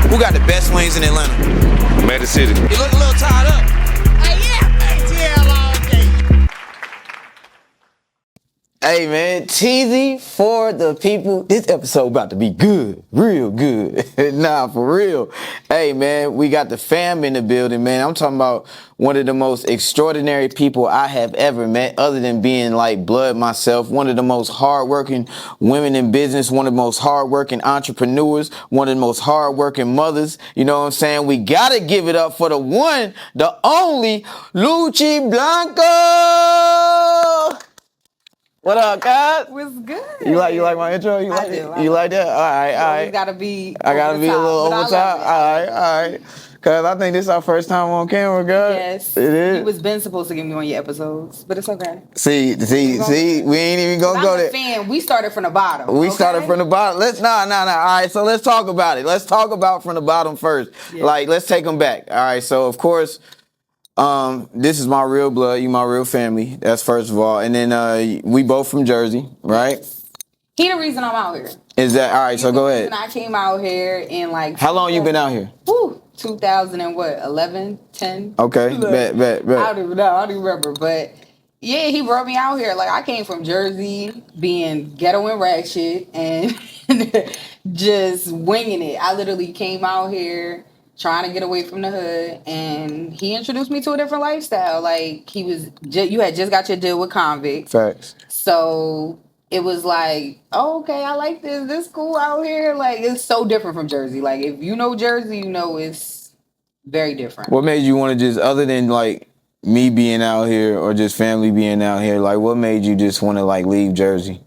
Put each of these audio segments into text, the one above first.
Who got the best wings in Atlanta? Magic City. You look a little tied up. Hey man, Teezy for the people. This episode about to be good, real good. Nah, for real. Hey man, we got the fam in the building, man. I'm talking about one of the most extraordinary people I have ever met, other than being like blood myself. One of the most hardworking women in business, one of the most hardworking entrepreneurs, one of the most hardworking mothers. You know what I'm saying? We gotta give it up for the one, the only Luccii Blanco. What up, guys? What's good? You like my intro? You like it? You like that? All right. I gotta be. I gotta be a little over top. All right. Cause I think this is our first time on camera, girl. Yes, it is. You was been supposed to get me on your episodes, but it's okay. See, we ain't even gonna go there. Fan. We started from the bottom. We started from the bottom. Nah. All right, so let's talk about it. Let's talk about from the bottom first. Yeah. Like, let's take them back. All right, so of course. This is my real blood, you my real family. That's first of all. And then we both from Jersey, right? He the reason I'm out here. Is that all right? So go ahead. I came out here in like. How long you been out here? 2011, 10. Okay, bet. I don't even know. I don't even remember, but yeah, he brought me out here. Like I came from Jersey, being ghetto and ratchet, and just winging it. I literally came out here trying to get away from the hood, and he introduced me to a different lifestyle. Like you had just got your deal with Convict. Facts. So it was like, oh, okay, I like this. This cool out here. Like it's so different from Jersey. Like if you know Jersey, you know it's very different. What made you want to just, other than like me being out here or just family being out here, like what made you just want to like leave Jersey?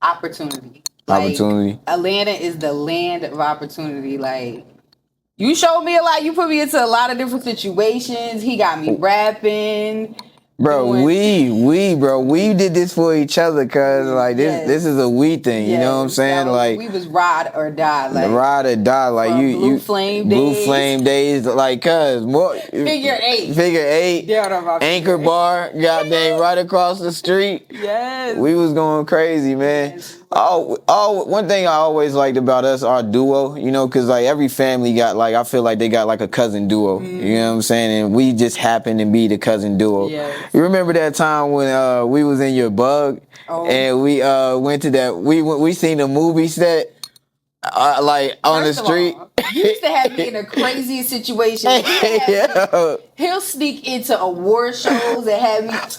Opportunity. Opportunity. Atlanta is the land of opportunity. Like. You showed me a lot. You put me into a lot of different situations. He got me rapping. Bro, we did this for each other, cause like this is a we thing. You know what I'm saying? Like we was ride or die. Like ride or die. Like Blue Flame days. Like cause more figure eight. Anchor bar. Goddamn, right across the street. Yes. We was going crazy, man. Yes. One thing I always liked about us, our duo, you know, cause like every family got like, I feel like they got like a cousin duo, you know what I'm saying? And we just happened to be the cousin duo. Yes. You remember that time when we was in your bug and we went to that, we seen the movie set like on the street. You used to have me in the craziest situation. He'll sneak into award shows and have me. I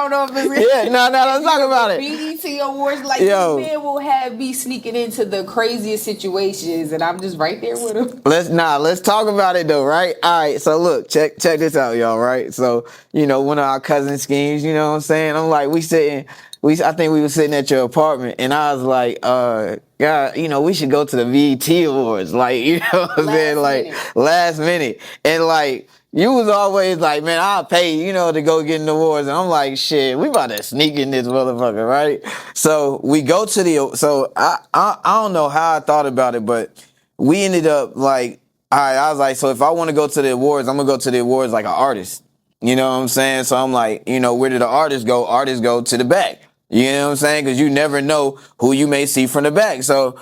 don't know if it's no, let's talk about it. BET Awards, like this man will have me sneaking into the craziest situations, and I'm just right there with him. Let's talk about it though, right? All right, so look, check this out, y'all, right? So, you know, one of our cousin schemes, you know what I'm saying? I'm like, I think we were sitting at your apartment, and I was like, God, you know, we should go to the BET Awards, like, you know what I'm saying? Like, last minute. And like, you was always like, man, I'll pay, you know, to go get in the awards. And I'm like, shit, we about to sneak in this motherfucker, right? So we go to I don't know how I thought about it, but we ended up like, all right, I was like, so if I want to go to the awards, I'm going to go to the awards like an artist. You know what I'm saying? So I'm like, you know, where did the artists go? Artists go to the back. You know what I'm saying? Because you never know who you may see from the back. So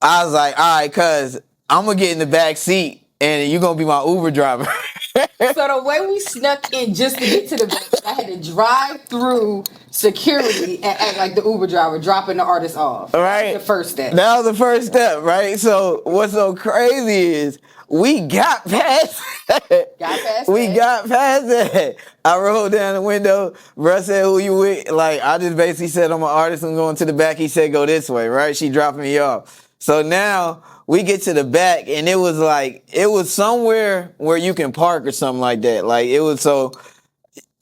I was like, all right, cuz I'm going to get in the back seat and you're going to be my Uber driver. So the way we snuck in just to get to the back, I had to drive through security and act like the Uber driver, dropping the artist off. Right. That was the first step. That was the first step, right? So what's so crazy is we got past that. We got past that. I rolled down the window. Bruh said, who you with? Like, I just basically said, I'm an artist. I'm going to the back. He said, go this way, right? She dropping me off. So now we get to the back, and it was somewhere where you can park or something like that. Like, it was so...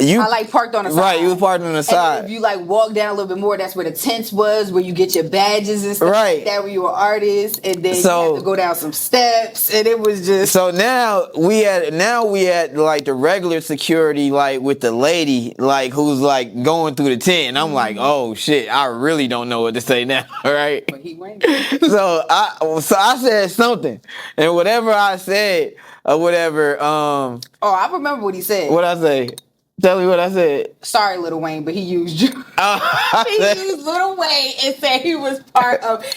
I like parked on the side. Right, you was parked on the side. And if you like walk down a little bit more, that's where the tents was, where you get your badges and stuff like that, where you were artist. And then you had to go down some steps, and it was just... So now we had like the regular security, like with the lady, like who's like going through the tent. And I'm like, oh shit, I really don't know what to say now, right? But he went. So I said something, and whatever I said or whatever. I remember what he said. What I say? Tell me what I said. Sorry, Lil Wayne, but he used you. He said- used Lil Wayne and said he was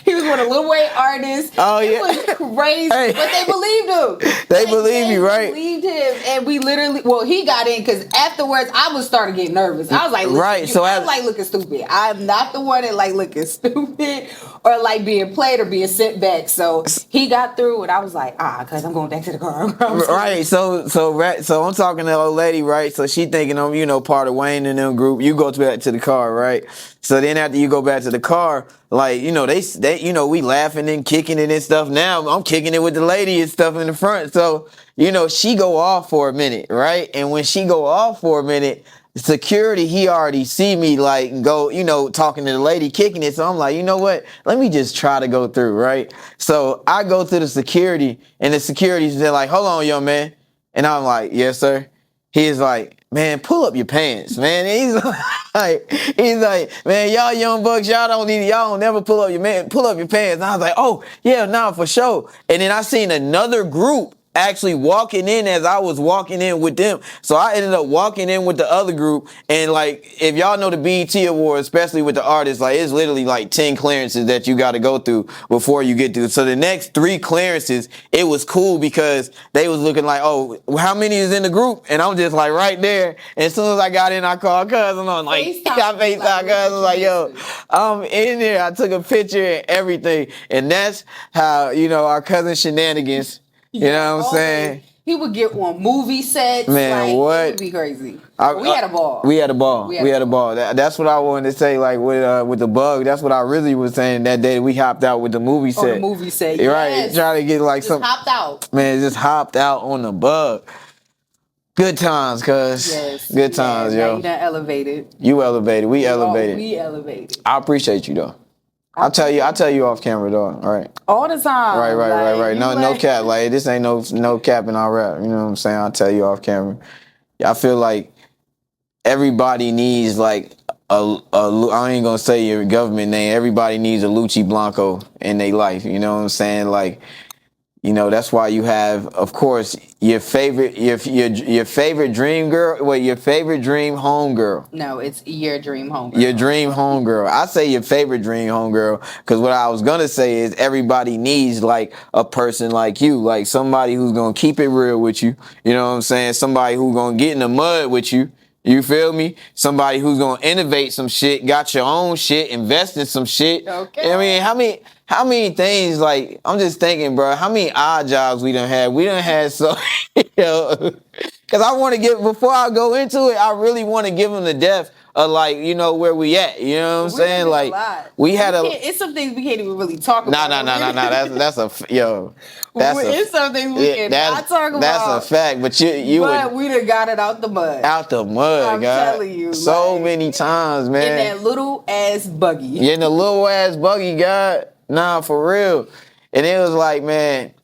he was one of Lil Wayne artists. Oh, It yeah. was crazy. Hey. But they believed him. They believe you, right? Believed him. And we literally, well, he got in because afterwards I was starting to get nervous. I was like, listen, Right, so I'm as- like looking stupid. I'm not the one that like looking stupid or like being played or being sent back. So he got through and I was like, because I'm going back to the car. Right, so I'm talking to the old lady, right? So she thinking I'm, part of Wayne and them group. You go back to the car, right? So then after you go back to the car, like, they we laughing and kicking it and stuff. Now I'm kicking it with the lady and stuff in the front. So, she go off for a minute, right? And when she go off for a minute, security, he already see me like go, talking to the lady kicking it. So I'm like, you know what? Let me just try to go through, right? So I go through the security and the security's they're like, hold on, young man. And I'm like, yes, sir. He's like, man, pull up your pants, man. And he's like, man, y'all young bucks, y'all don't never pull up your pants. And I was like, oh yeah, nah, for sure. And then I seen another group actually walking in as I was walking in with them. So I ended up walking in with the other group. And like, if y'all know the BET Awards, especially with the artists, like it's literally like 10 clearances that you got to go through before you get through. So the next 3 clearances, it was cool because they was looking like, oh, how many is in the group? And I'm just like right there. And as soon as I got in, I called cousin on like, I FaceTime cousin. I was like, yo, I'm in there. I took a picture and everything. And that's how, our cousin shenanigans. You know what I'm saying? He would get on movie sets. Man, what? It would be crazy. We had a ball. We had a ball. That's what I wanted to say. Like with the bug. That's what I really was saying that day. We hopped out with the movie set. On the movie set, yes. Right? Trying to get like just some. Hopped out. Man, just hopped out on the bug. Good times, cuz. Yes. Good times, yo. You done elevated. You elevated. We elevated. We elevated. I appreciate you though. I'll tell you off camera though. All right. All the time. Right. No cap. Like this ain't no cap in our rap. You know what I'm saying? I'll tell you off camera. I feel like everybody needs like I ain't gonna say your government name. Everybody needs a Luccii Blanco in their life. You know what I'm saying? Like, that's why you have, of course, your favorite dream girl. Well, your favorite dream home girl. No, it's your dream home girl. Your dream home girl. I say your favorite dream home girl because what I was gonna say is everybody needs like a person like you, like somebody who's gonna keep it real with you. You know what I'm saying? Somebody who's gonna get in the mud with you. You feel me? Somebody who's gonna innovate some shit, got your own shit, invest in some shit. Okay. I mean, how many things, like, I'm just thinking, bro, how many odd jobs we done had? We done had so, because I want to before I go into it, I really want to give them the depth of, like, where we at. You know what I'm saying? Like, it's some things we can't even really talk about. Nah. It's some things we cannot talk about. That's a fact, but we done got it out the mud. Out the mud, I'm God. telling you. So many times, man. In that little ass buggy. In the little ass buggy, God. Nah, for real. And it was like, man,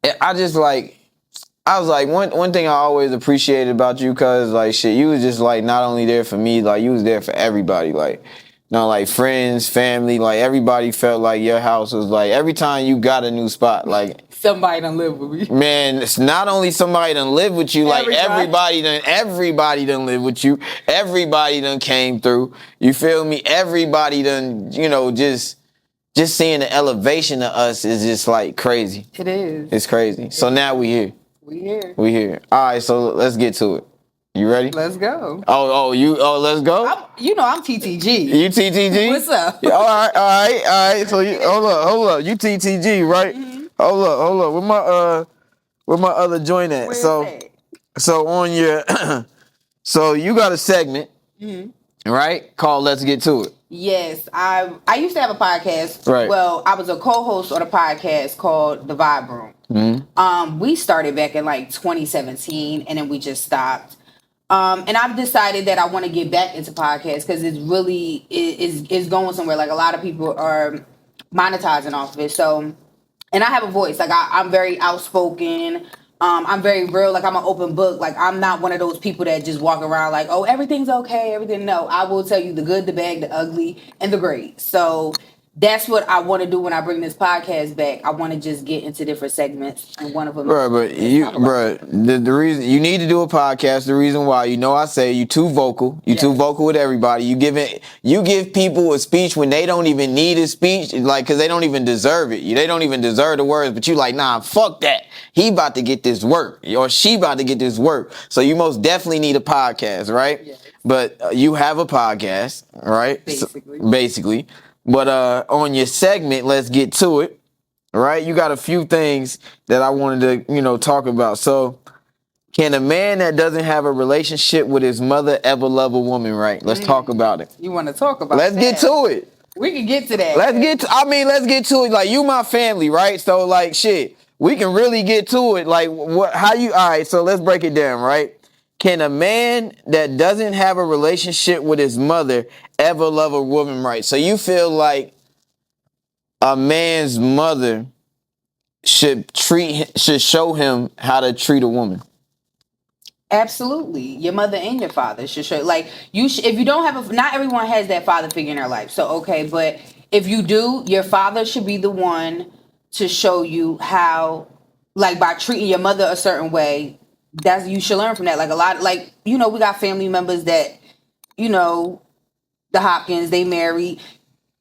I was like, one thing I always appreciated about you, cause like shit, you was just like not only there for me, like you was there for everybody. Like, like friends, family, like everybody felt like your house was like every time you got a new spot, like somebody done live with me. Man, it's not only somebody done live with you, like everybody done live with you. Everybody done came through. You feel me? Everybody done, just seeing the elevation of us is just like crazy. It is. It's crazy. So now we here. We here. All right, so let's get to it. You ready? Let's go. Let's go? I'm TTG. You TTG? What's up? Yeah, all right. So you hold up. You TTG, right? Mm-hmm. Hold up. Where my other joint at? Where's so that? So on your so you got a segment, right? Called Let's Get To It. Yes, I used to have a podcast. Right. Well, I was a co-host on a podcast called The Vibe Room. Mm-hmm. We started back in like 2017, and then we just stopped. And I've decided that I want to get back into podcasts because it's really is going somewhere. Like a lot of people are monetizing off of it. So, and I have a voice. Like I'm very outspoken. I'm very real. Like I'm an open book. Like I'm not one of those people that just walk around like, oh, everything's okay. No, I will tell you the good, the bad, the ugly, and the great. So that's what I want to do when I bring this podcast back. I want to just get into different segments, and one of them, Bro, but the reason you need to do a podcast, the reason why, I say you too vocal. You too vocal with everybody. You give people a speech when they don't even need a speech, like, cause they don't even deserve it. They don't even deserve the words, but you like, nah, fuck that. He about to get this work, or she about to get this work. So you most definitely need a podcast, right? Yes. But you have a podcast, right? Basically. But on your segment, let's get to it. Right? You got a few things that I wanted to, talk about. So, can a man that doesn't have a relationship with his mother ever love a woman right? Let's talk about it. You want to talk about Let's get to it. We can get to that. Let's get to it. Like, you my family, right? So, like, shit, we can really get to it. Like, all right, so let's break it down, right? Can a man that doesn't have a relationship with his mother ever love a woman right? So you feel like a man's mother should show him how to treat a woman? Absolutely. Your mother and your father should show, like, if you don't have not everyone has that father figure in their life. So, okay, but if you do, your father should be the one to show you how, like, by treating your mother a certain way. You should learn from that. Like, a lot, like, we got family members that, the Hopkins, they married.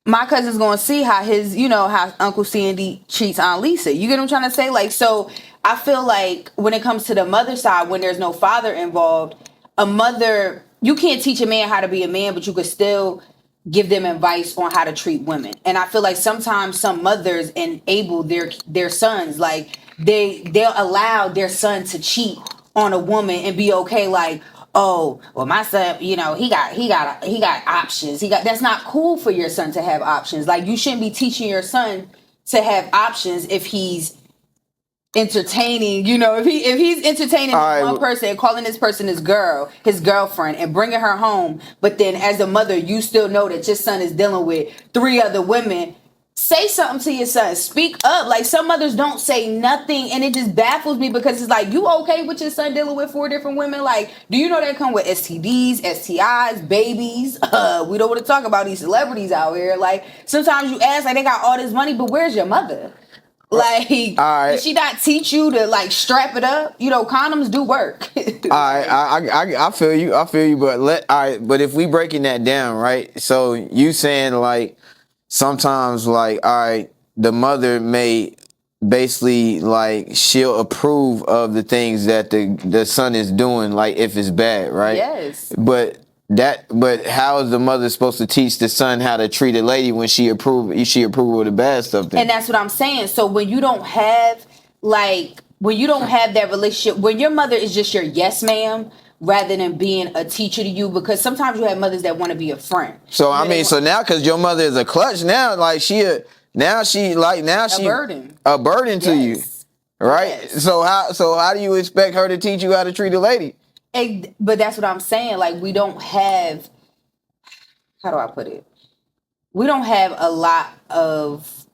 My cousin's gonna see how how Uncle Sandy treats Aunt Lisa. You get what I'm trying to say? Like, so I feel like when it comes to the mother side, when there's no father involved, a mother, you can't teach a man how to be a man, but you could still give them advice on how to treat women. And I feel like sometimes some mothers enable their sons, like they'll allow their son to cheat on a woman and be okay, like, oh, well, my son, he got options. That's not cool for your son to have options. Like, you shouldn't be teaching your son to have options if he's entertaining, if he's entertaining one person and calling this person his girlfriend, and bringing her home. But then as a mother, you still know that your son is dealing with 3 other women. Say something to your son. Speak up. Like, some mothers don't say nothing, and it just baffles me, because it's like, you okay with your son dealing with 4 different women? Like, do you know they come with STDs, STIs, babies? We don't want to talk about these celebrities out here. Like, sometimes you ask, like, they got all this money, but where's your mother? Like, did she not teach you to, like, strap it up? Condoms do work. I feel you, but if we breaking that down, right? So you saying, like, sometimes, like, all right, the mother may basically, like, she'll approve of the things that the son is doing, like, if it's bad, right? Yes. But how is the mother supposed to teach the son how to treat a lady when she approve of the bad stuff then? And that's what I'm saying. So when you don't have that relationship, when your mother is just your yes ma'am, rather than being a teacher to you, because sometimes you have mothers that want to be a friend. So so now, because your mother is a clutch now, like, a burden to you, right? Yes. So how do you expect her to teach you how to treat a lady? But that's what I'm saying. Like, we don't have, how do I put it? We don't have a lot of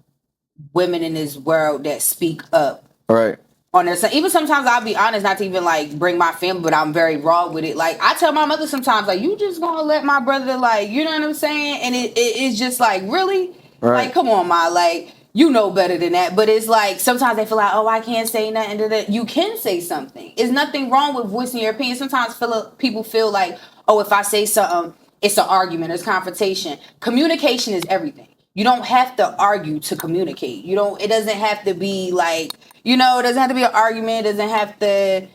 women in this world that speak up. Right. On their son. Even sometimes, I'll be honest, not to even, like, bring my family, but I'm very raw with it. Like, I tell my mother sometimes, like, you just gonna let my brother, like, you know what I'm saying? And it's just like, really? Right. Like, come on, Ma. Like, you know better than that. But it's like, sometimes they feel like, oh, I can't say nothing to that. You can say something. There's nothing wrong with voicing your opinion. Sometimes people feel like, oh, if I say something, it's an argument, it's confrontation. Communication is everything. You don't have to argue to communicate. It doesn't have to be like, it doesn't have to be an argument. It doesn't have to,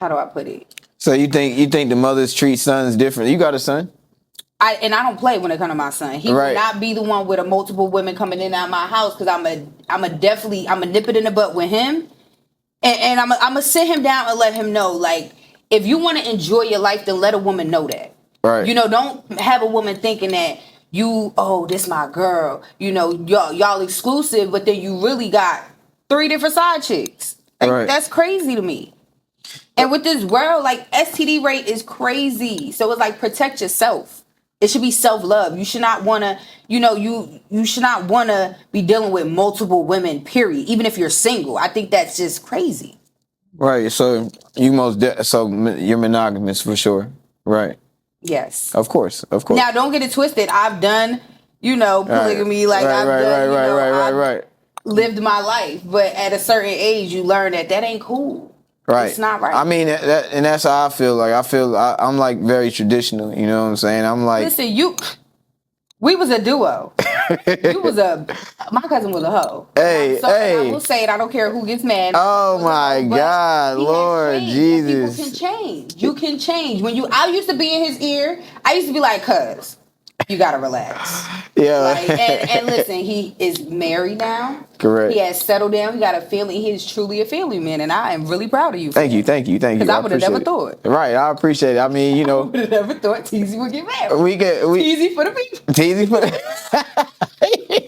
how do I put it? So you think the mothers treat sons different? You got a son? I don't play when it comes to my son. He will not be the one with multiple women coming in and out of my house, because I'm a nip it in the butt with him, and I'm gonna sit him down and let him know, like, if you want to enjoy your life, then let a woman know that. Right. Don't have a woman thinking that this my girl. Y'all exclusive, but then you really got 3 different side chicks. Like, that's crazy to me. And with this world, like, STD rate is crazy. So it's like, protect yourself. It should be self-love. You should not want to, you should not want to be dealing with multiple women, period. Even if you're single. I think that's just crazy. Right. So you're monogamous for sure. Right. Yes. Of course. Now, don't get it twisted. I've done polygamy. Like I've done, right. lived my life, but at a certain age, you learn that ain't cool. Right. It's not right. I mean, and that's how I feel. Like I'm like very traditional. You know what I'm saying? I'm like, listen, we was a duo. My cousin was a hoe. Hey. I will say it. I don't care who gets mad. Oh my God, Lord Jesus! People can change. You can change. I used to be in his ear. I used to be like, "Cuz, you gotta relax." Yeah. And listen, he is married now. Correct. He has settled down. He got a family. He is truly a family man, and I am really proud of you. Thank you. Because I would have never thought. Right, I appreciate it. I mean, I would have never thought Teezy would get married. Teezy for the people. Teezy for the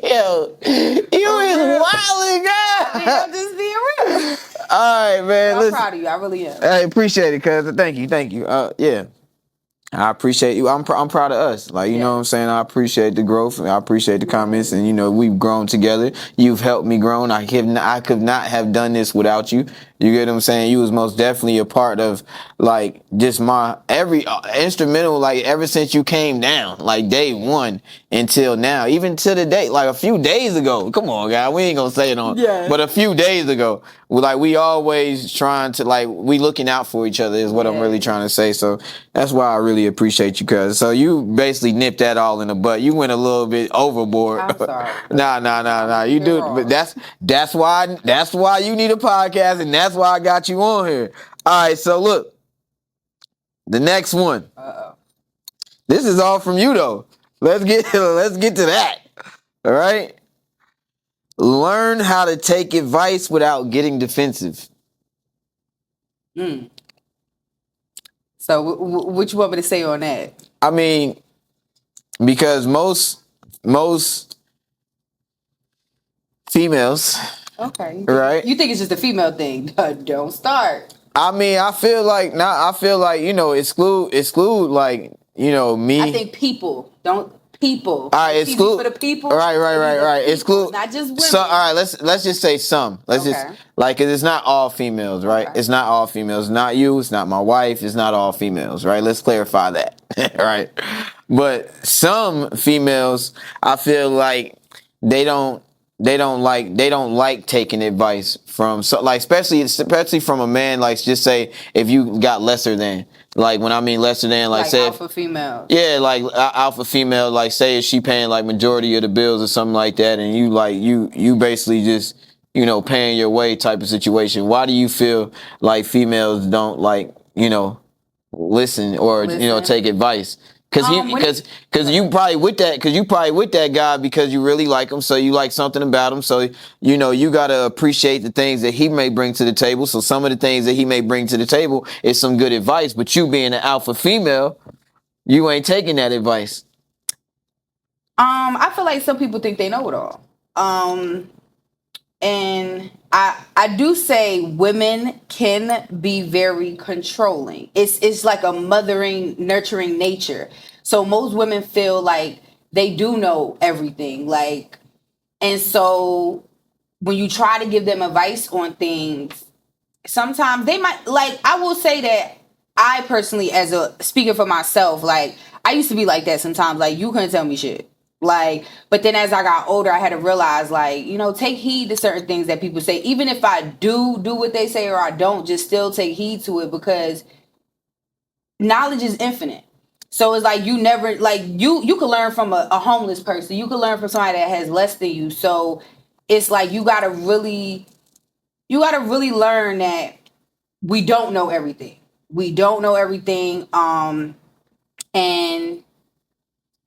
Yo, you is wilding, girl. I'm just being real. All right, man. I'm proud of you. I really am. I appreciate it, cuz. Thank you. Yeah. I appreciate you. I'm proud of us. Like, you know what I'm saying? I appreciate the growth. I appreciate the comments. And, we've grown together. You've helped me grow. I could not have done this without you. You get what I'm saying? You was most definitely a part of, like, just my every instrumental, like, ever since you came down, like, day one until now, even to the day, like, a few days ago. Come on, guys. We ain't gonna say it on. Yeah. But a few days ago, we always trying to, like, we looking out for each other is what I'm really trying to say. So that's why I really appreciate you, cuz. So you basically nipped that all in the butt. You went a little bit overboard. I'm sorry. Nah. You do, but that's why you need a podcast, and that's why I got you on here. All right, so look, the next one. This is all from you though. Let's get to that. All right. Learn how to take advice without getting defensive. So what you want me to say on that? I mean, because most females. Okay. Right. You think it's just a female thing? Don't start. I mean, I feel like exclude like, me. I think people. All right, exclude for the people. Right. Exclude. Not just women. So, all right, let's just say some. Let's just like it's not all females, right? Okay. It's not all females. It's not you. It's not my wife. It's not all females, right? Let's clarify that, right? But some females, I feel like they don't like taking advice from especially from a man. Like, just say if you got lesser than. Like, when I mean lesser than, like say alpha female. Yeah, like alpha female, like say if she paying like majority of the bills or something like that, and you basically just, paying your way type of situation. Why do you feel like females don't listen or take advice? Because you probably with that guy because you really like him, so you like something about him, so you gotta appreciate the things that he may bring to the table. So some of the things that he may bring to the table is some good advice, but you being an alpha female, you ain't taking that advice. I feel like some people think they know it all. And I do say women can be very controlling. It's like a mothering, nurturing nature. So most women feel like they do know everything. Like, and so when you try to give them advice on things, sometimes they might, like, I will say that I personally, as a speaker for myself, like, I used to be like that sometimes. Like, you couldn't tell me shit. Like, but then as I got older, I had to realize, like, take heed to certain things that people say. Even if I do what they say or I don't, just still take heed to it, because knowledge is infinite. So it's like you never, like, you can learn from a homeless person. You can learn from somebody that has less than you. So it's like you gotta really learn that we don't know everything. And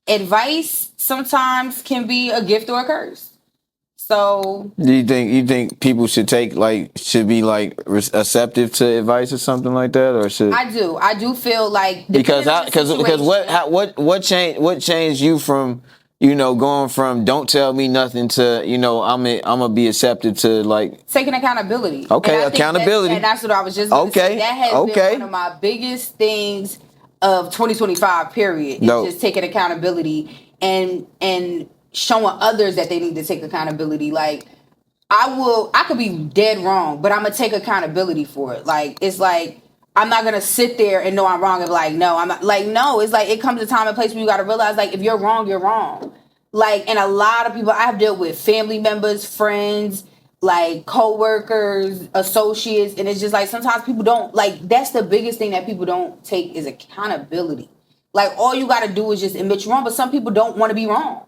advice sometimes can be a gift or a curse. So do you think people should be receptive to advice or something like that, or should I do feel like because what changed you from going from don't tell me nothing to I'm gonna be receptive to like taking accountability. Okay, accountability. That's what I was just gonna say. That has been one of my biggest things of 2025 period. It's just taking accountability and showing others that they need to take accountability. Like, I could be dead wrong, but I'm gonna take accountability for it. Like, it's like I'm not gonna sit there and know I'm wrong and be like, no, I'm not. Like, no, it's like it comes a time and place where you gotta realize, like, if you're wrong, you're wrong. Like, and a lot of people I've dealt with, family members, friends, like co-workers, associates, and it's just like sometimes people don't like. That's the biggest thing that people don't take is accountability. Like, all you got to do is just admit you're wrong, but some people don't want to be wrong.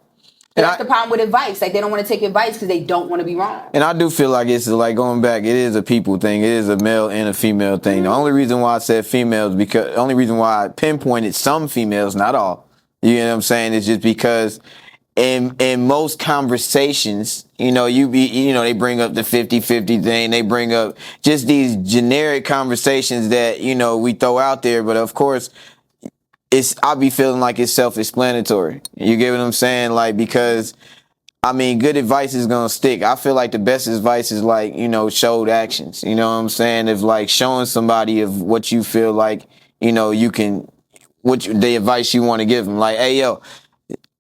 That's the problem with advice. Like, they don't want to take advice because they don't want to be wrong. And I do feel like it's like going back, it is a people thing. It is a male and a female thing. Mm-hmm. The only reason why I said females, because the only reason why I pinpointed some females, not all, you know what I'm saying, is just because in most conversations, they bring up the 50-50 thing. They bring up just these generic conversations that, we throw out there. But of course, I'll be feeling like it's self-explanatory. You get what I'm saying? Like, because good advice is going to stick. I feel like the best advice is like, showed actions. You know what I'm saying? If like showing somebody of what you feel like, you can, the advice you want to give them. Like, hey, yo,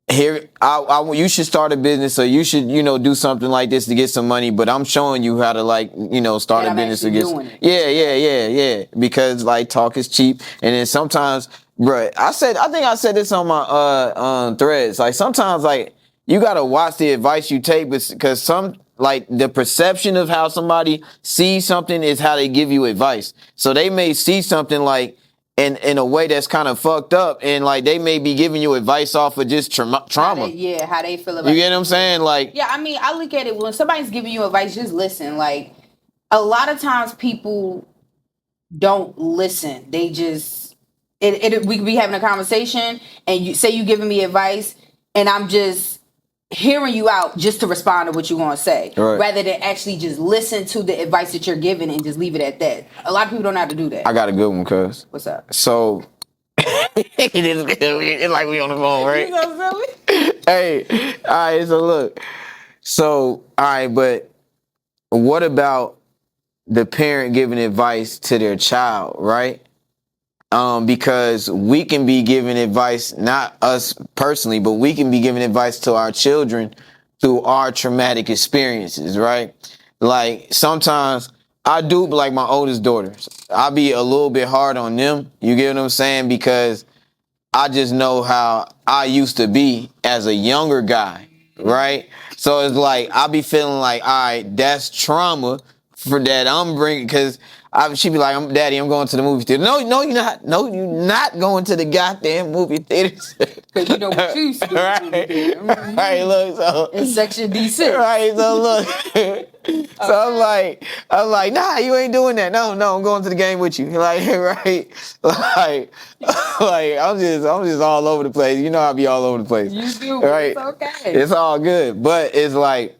here, you should start a business, or you should, do something like this to get some money. But I'm showing you how to, like, start a business to get. Yeah. Because like talk is cheap, and then sometimes, bruh, I think I said this on my threads. Like sometimes, like you gotta watch the advice you take, because some like the perception of how somebody sees something is how they give you advice. So they may see something like. In a way that's kind of fucked up, and like they may be giving you advice off of just trauma. How they feel about it. You get what I'm saying? Like, yeah, I look at it when somebody's giving you advice, just listen. Like, a lot of times people don't listen. They just we could be having a conversation, and you say you giving me advice, and I'm just hearing you out just to respond to what you want to say, right, rather than actually just listen to the advice that you're giving and just leave it at that. A lot of people don't know how to do that. I got a good one, cuz. What's up? So, it's like we on the phone, right? You so silly. Hey, all right, so look. So, all right, but what about the parent giving advice to their child, right? Because we can be giving advice, not us personally, but we can be giving advice to our children through our traumatic experiences, right? Like sometimes I do, like my oldest daughters, I'll be a little bit hard on them. You get what I'm saying? Because I just know how I used to be as a younger guy, right? So it's like, I'll be feeling like, all right, that's trauma for that I'm bringing, because she'd be like, Daddy, I'm going to the movie theater. No, you're not. No, you're not going to the goddamn movie theaters. Because you know what you used to do. Right. Right, look, so. In Section D6. Right, so look. So I'm like, nah, you ain't doing that. No, I'm going to the game with you. Like, right? Like I'm just all over the place. You know I'll be all over the place. You do, right? It's okay. It's all good. But it's like,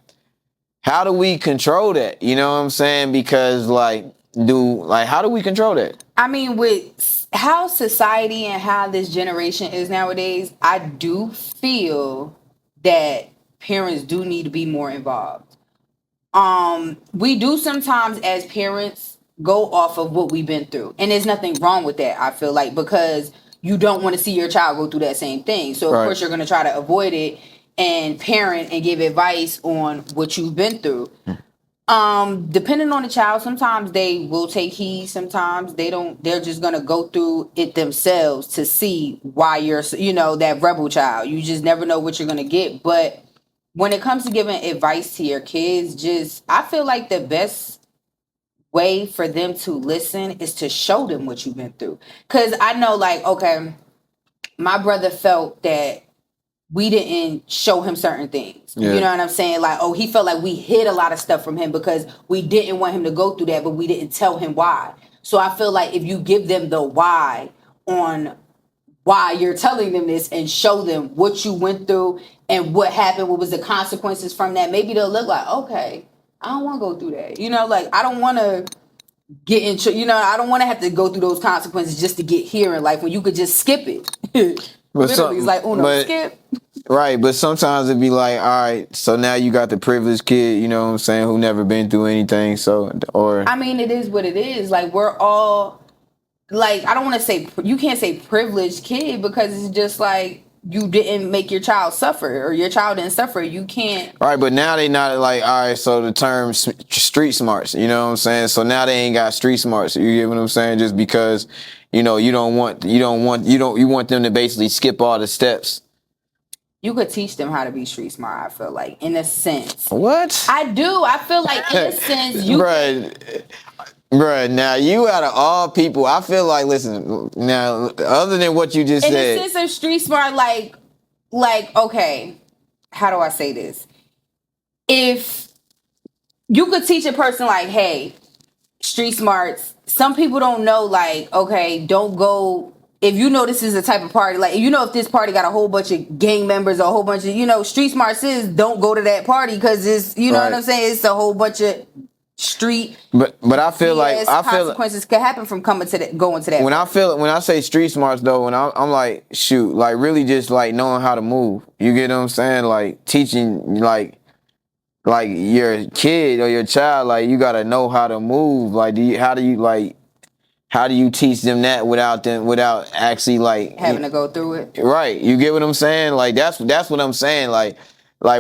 how do we control that? You know what I'm saying? Because how do we control that? With how society and how this generation is nowadays, I do feel that parents do need to be more involved. We do sometimes as parents go off of what we've been through. And there's nothing wrong with that, I feel like, because you don't want to see your child go through that same thing. So of course you're going to try to avoid it and parent and give advice on what you've been through. Depending on the child, sometimes they will take heed, sometimes they don't. They're just gonna go through it themselves to see why you're, that rebel child. You just never know what you're gonna get. But when it comes to giving advice to your kids, I feel like the best way for them to listen is to show them what you've been through. Because I know, like, okay, my brother felt that we didn't show him certain things. Yeah. You know what I'm saying? Like, he felt like we hid a lot of stuff from him because we didn't want him to go through that, but we didn't tell him why. So I feel like if you give them the why on why you're telling them this and show them what you went through and what happened, what was the consequences from that, maybe they'll look like, okay, I don't want to go through that. I don't want to get into, I don't want to have to go through those consequences just to get here in life when you could just skip it. Literally, it's like, skip. Right, but sometimes it'd be like, all right, so now you got the privileged kid, you know what I'm saying, who never been through anything, it is what it is. Like, we're all, like, I don't want to say, you can't say privileged kid because it's just like, you didn't make your child suffer or your child didn't suffer. You can't. Right, but now they not like, all right, so the term street smarts, you know what I'm saying? So now they ain't got street smarts, you get what I'm saying? Just because, you want them to basically skip all the steps. you could teach them how to be street smart. I feel like, in a sense. What? I do. I feel like, in a sense, you. Bruh, now you out of all people, I feel like, listen, now, other than what you just in said. In the sense of street smart, like, okay, how do I say this? If you could teach a person, like, hey, street smarts, some people don't know, like, okay, don't go, if you know this is the type of party, like, you know, if this party got a whole bunch of gang members or a whole bunch of, you know, street smarts is don't go to that party because it's, you know what I'm saying? It's a whole bunch of street. But I feel like consequences could happen from going to that. When I say street smarts though, when I'm like, shoot, like really just like knowing how to move. You get what I'm saying? Like teaching like your kid or your child, like you gotta know how to move. Like how do you teach them that without actually like having to go through it? Right. You get what I'm saying? Like that's what I'm saying. Like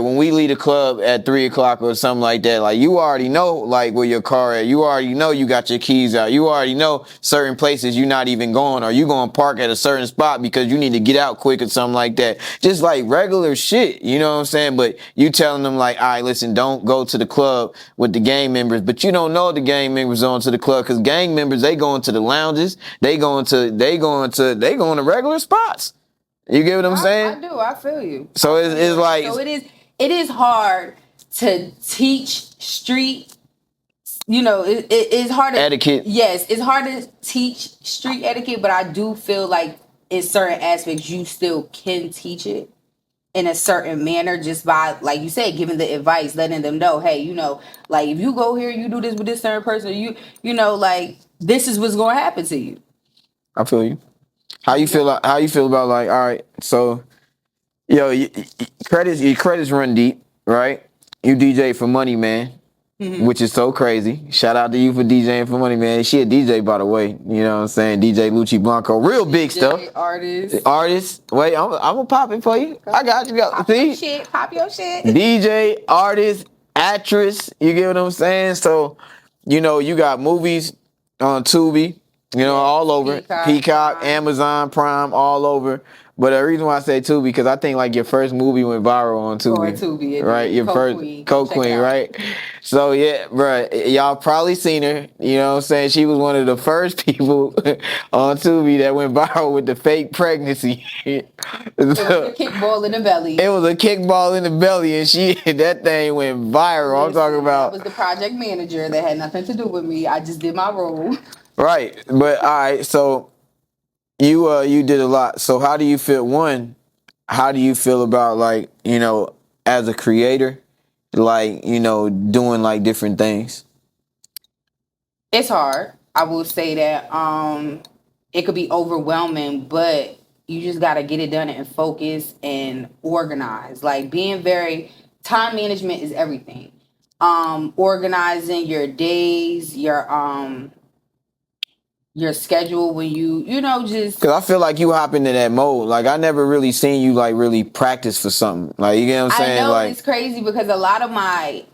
when we leave the club at 3:00 or something like that, like you already know like where your car at. You already know you got your keys out. You already know certain places you're not even going, or you going to park at a certain spot because you need to get out quick or something like that. Just like regular shit, you know what I'm saying? But you telling them like, all right, listen, don't go to the club with the gang members, but you don't know the gang members going to the club because gang members, they going to the lounges, they going to regular spots. You get what I'm saying? I do. I feel you. So it's like... So it is hard to teach street, you know, it's hard to... Etiquette. Yes, it's hard to teach street etiquette, but I do feel like in certain aspects you still can teach it in a certain manner just by, like you said, giving the advice, letting them know, hey, you know, like if you go here, you do this with this certain person, you know, like this is what's going to happen to you. I feel you. How you feel about like, all right, so, yo, your credits run deep, right? You DJ for Money, man, which is so crazy. Shout out to you for DJing for Money, man. She a DJ, by the way. You know what I'm saying? DJ Luccii Blanco. Real big stuff. Artist. Wait, I'm going to pop it for you. I got you. Pop your shit. DJ, artist, actress. You get what I'm saying? So, you know, you got movies on Tubi. You know, all over. Peacock, Amazon Prime, all over. But the reason why I say Tubi, because I think like your first movie went viral on Tubi. Right? Your first Coke Queen, right? So yeah, bro, y'all probably seen her. You know what I'm saying? She was one of the first people on Tubi that went viral with the fake pregnancy. It was a kickball in the belly. It was a kickball in the belly, and that thing went viral. I'm talking about... I was the project manager that had nothing to do with me. I just did my role. Right, but all right. So you did a lot. So how do you feel? One, how do you feel about like, you know, as a creator, like, you know, doing like different things? It's hard. I will say that it could be overwhelming, but you just got to get it done and focus and organize. Like time management is everything. Organizing your days, your schedule when you know, just... Because I feel like you hop into that mode. Like, I never really seen you, like, really practice for something. Like, you get what I'm saying? I know, like, it's crazy because a lot of my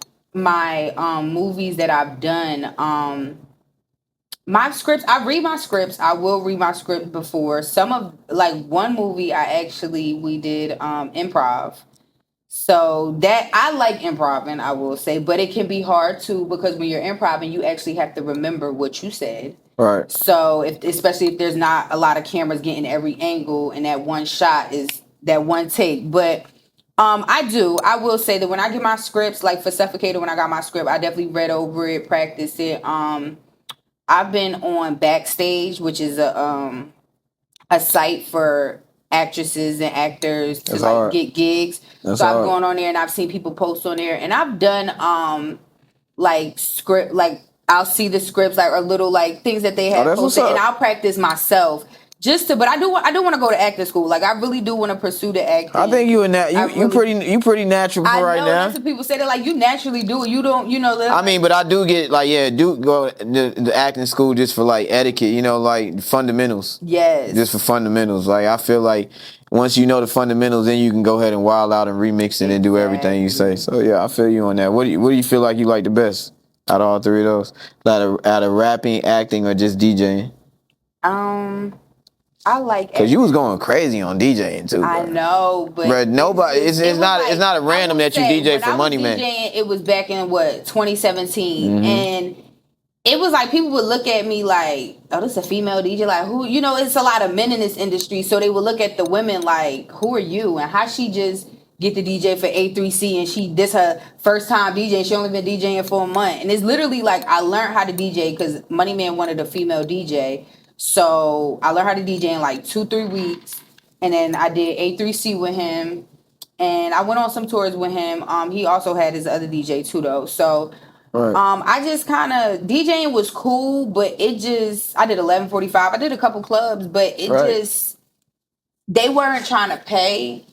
movies that I've done, my scripts, I read my scripts. I will read my script before. Like, one movie we did improv. So that, I like improv, I will say, but it can be hard too because when you're improv, you actually have to remember what you said. Right. So especially if there's not a lot of cameras getting every angle and that one shot is that one take. But I will say that when I get my scripts, like for Suffocated, when I got my script, I definitely read over it, practiced it. I've been on Backstage, which is a site for actresses and actors to get gigs. So I've gone on there and I've seen people post on there, and I've done like script, like I'll see the scripts, like, or little like things that they have posted, and I'll practice myself but I do want to go to acting school. Like, I really do want to pursue the acting. I think you pretty natural for right now. That's what people say. They're like, you naturally do it. You don't, you know. I mean, but I do get like, do go to the acting school just for like etiquette, you know, like fundamentals. Yes. Just for fundamentals. Like, I feel like once you know the fundamentals, then you can go ahead and wild out and remix it and do everything you say. So yeah, I feel you on that. What do you feel like you like the best out of all three out of rapping, acting, or just DJing? I like Cause you was going crazy on DJing too, bro. I know, but Bro, nobody. It's not a random that you DJ for money, man. DJing, it was back in 2017, Mm-hmm. and it was like people would look at me like, "Oh, this is a female DJ." Like, who? You know, it's a lot of men in this industry, so they would look at the women like, "Who are you?" And how she just get the DJ for A3C, and this her first time DJing. She only been DJing for a month, and it's literally like I learned how to DJ because Money Man wanted a female DJ. So I learned how to DJ in like 2-3 weeks, and then I did A3C with him, and I went on some tours with him. He also had his other DJ too, though. So, Right. I just kind of DJing was cool, but I did 11:45. I did a couple clubs, but they weren't trying to pay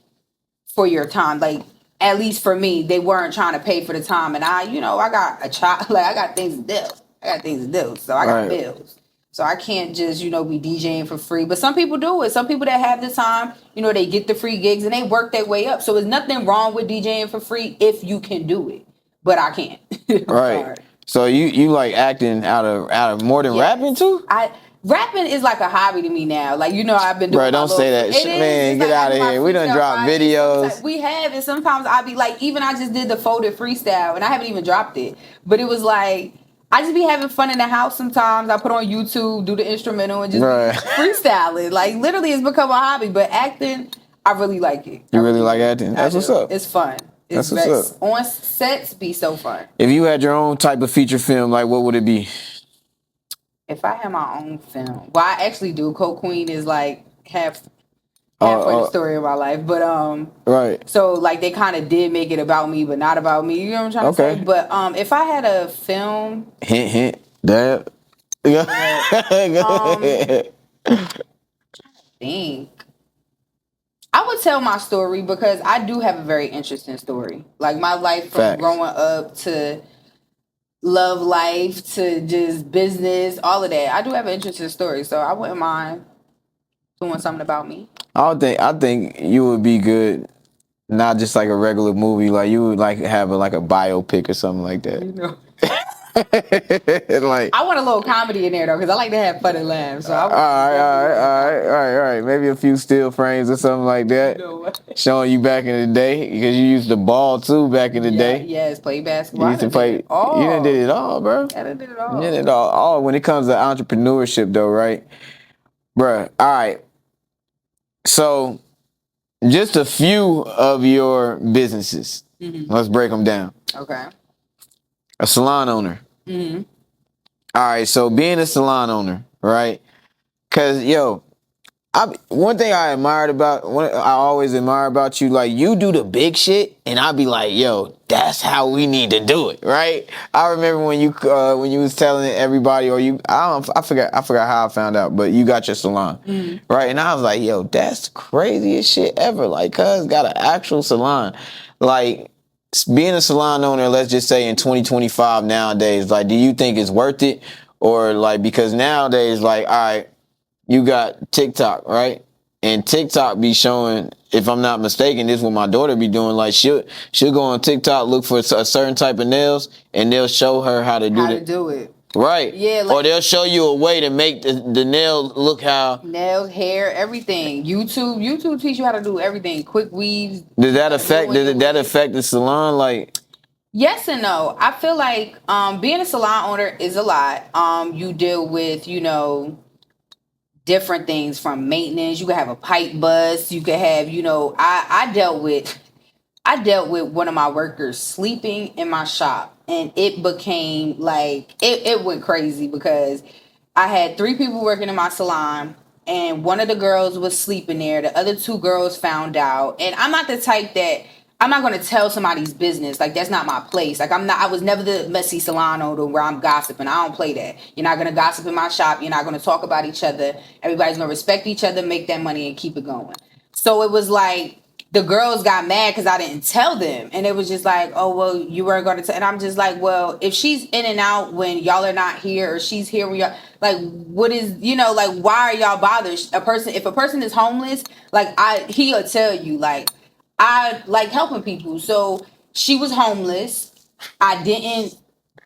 for your time. Like, at least for me, they weren't trying to pay for the time, and I got a child, like I got things to do. So I got bills. So I can't just, be DJing for free. But some people do it. Some people that have the time, they get the free gigs and they work their way up. So there's nothing wrong with DJing for free if you can do it. But I can't. Right. Sorry. So you like acting out of more than rapping too? Rapping is like a hobby to me now. Like, I've been doing. Bro, don't say that shit, man. Get out of here. We done dropped videos. We have, and sometimes I be like, even I just did the folded freestyle, and I haven't even dropped it. But it was like, I just be having fun in the house sometimes. I put on YouTube, do the instrumental, and just freestyling. Like, literally, it's become a hobby. But acting, I really like it. You really like acting? That's what's up. It's fun. That's what's up. On sets be so fun. If you had your own type of feature film, like what would it be? If I had my own film, well, I actually do. Coke Queen is like halfway the story of my life, but right. So like they kind of did make it about me, but not about me. You know what I'm trying to say? But if I had a film, hint, dab. think I would tell my story because I do have a very interesting story. Like my life from growing up to love life to just business, all of that. I do have an interesting story, so I wouldn't mind doing something about me. I think you would be good, not just like a regular movie. Like you would like have a biopic or something like that. Like I want a little comedy in there though, because I like to have fun and laugh. So all right. Maybe a few still frames or something like that, showing you back in the day because you used the ball too back in the day. Yes, play basketball. You used to play. You done did it all, bro. I done did it all. You did it all. When it comes to entrepreneurship, though, right, bruh? All right. So, just a few of your businesses. Mm-hmm. Let's break them down. Okay. A salon owner. Mm-hmm. All right, so being a salon owner, right? Because, one thing I always admire about you, like, you do the big shit, and I be like, yo, that's how we need to do it, right? I remember when you was telling everybody, I forgot how I found out, but you got your salon, right? And I was like, yo, that's the craziest shit ever. Like, cuz got an actual salon. Like, being a salon owner, let's just say in 2025 nowadays, like, do you think it's worth it? Or like, because nowadays, like, all right, you got TikTok, right? And TikTok be showing, if I'm not mistaken, this is what my daughter be doing. Like she'll go on TikTok, look for a certain type of nails, and they'll show her how to do it. Right. Yeah. Like, or they'll show you a way to make the nails look how. Nails, hair, everything. YouTube teach you how to do everything. Quick weaves. Did that affect the salon? Like. Yes and no. I feel like being a salon owner is a lot. You deal with, different things from maintenance. You could have a pipe bust. You could have, I dealt with one of my workers sleeping in my shop, and it became like it went crazy because I had 3 people working in my salon, and one of the girls was sleeping there. The other 2 girls found out, and I'm not the type that I'm not going to tell somebody's business. Like, that's not my place. Like, I was never the messy salon owner where I'm gossiping. I don't play that. You're not going to gossip in my shop. You're not going to talk about each other. Everybody's going to respect each other, make that money, and keep it going. So it was like the girls got mad because I didn't tell them. And it was just like, oh, well, you weren't going to tell. And I'm just like, well, if she's in and out when y'all are not here, or she's here when y'all, like, what is, like, why are y'all bothered? If a person is homeless, like, he'll tell you, like, I like helping people. So she was homeless. I didn't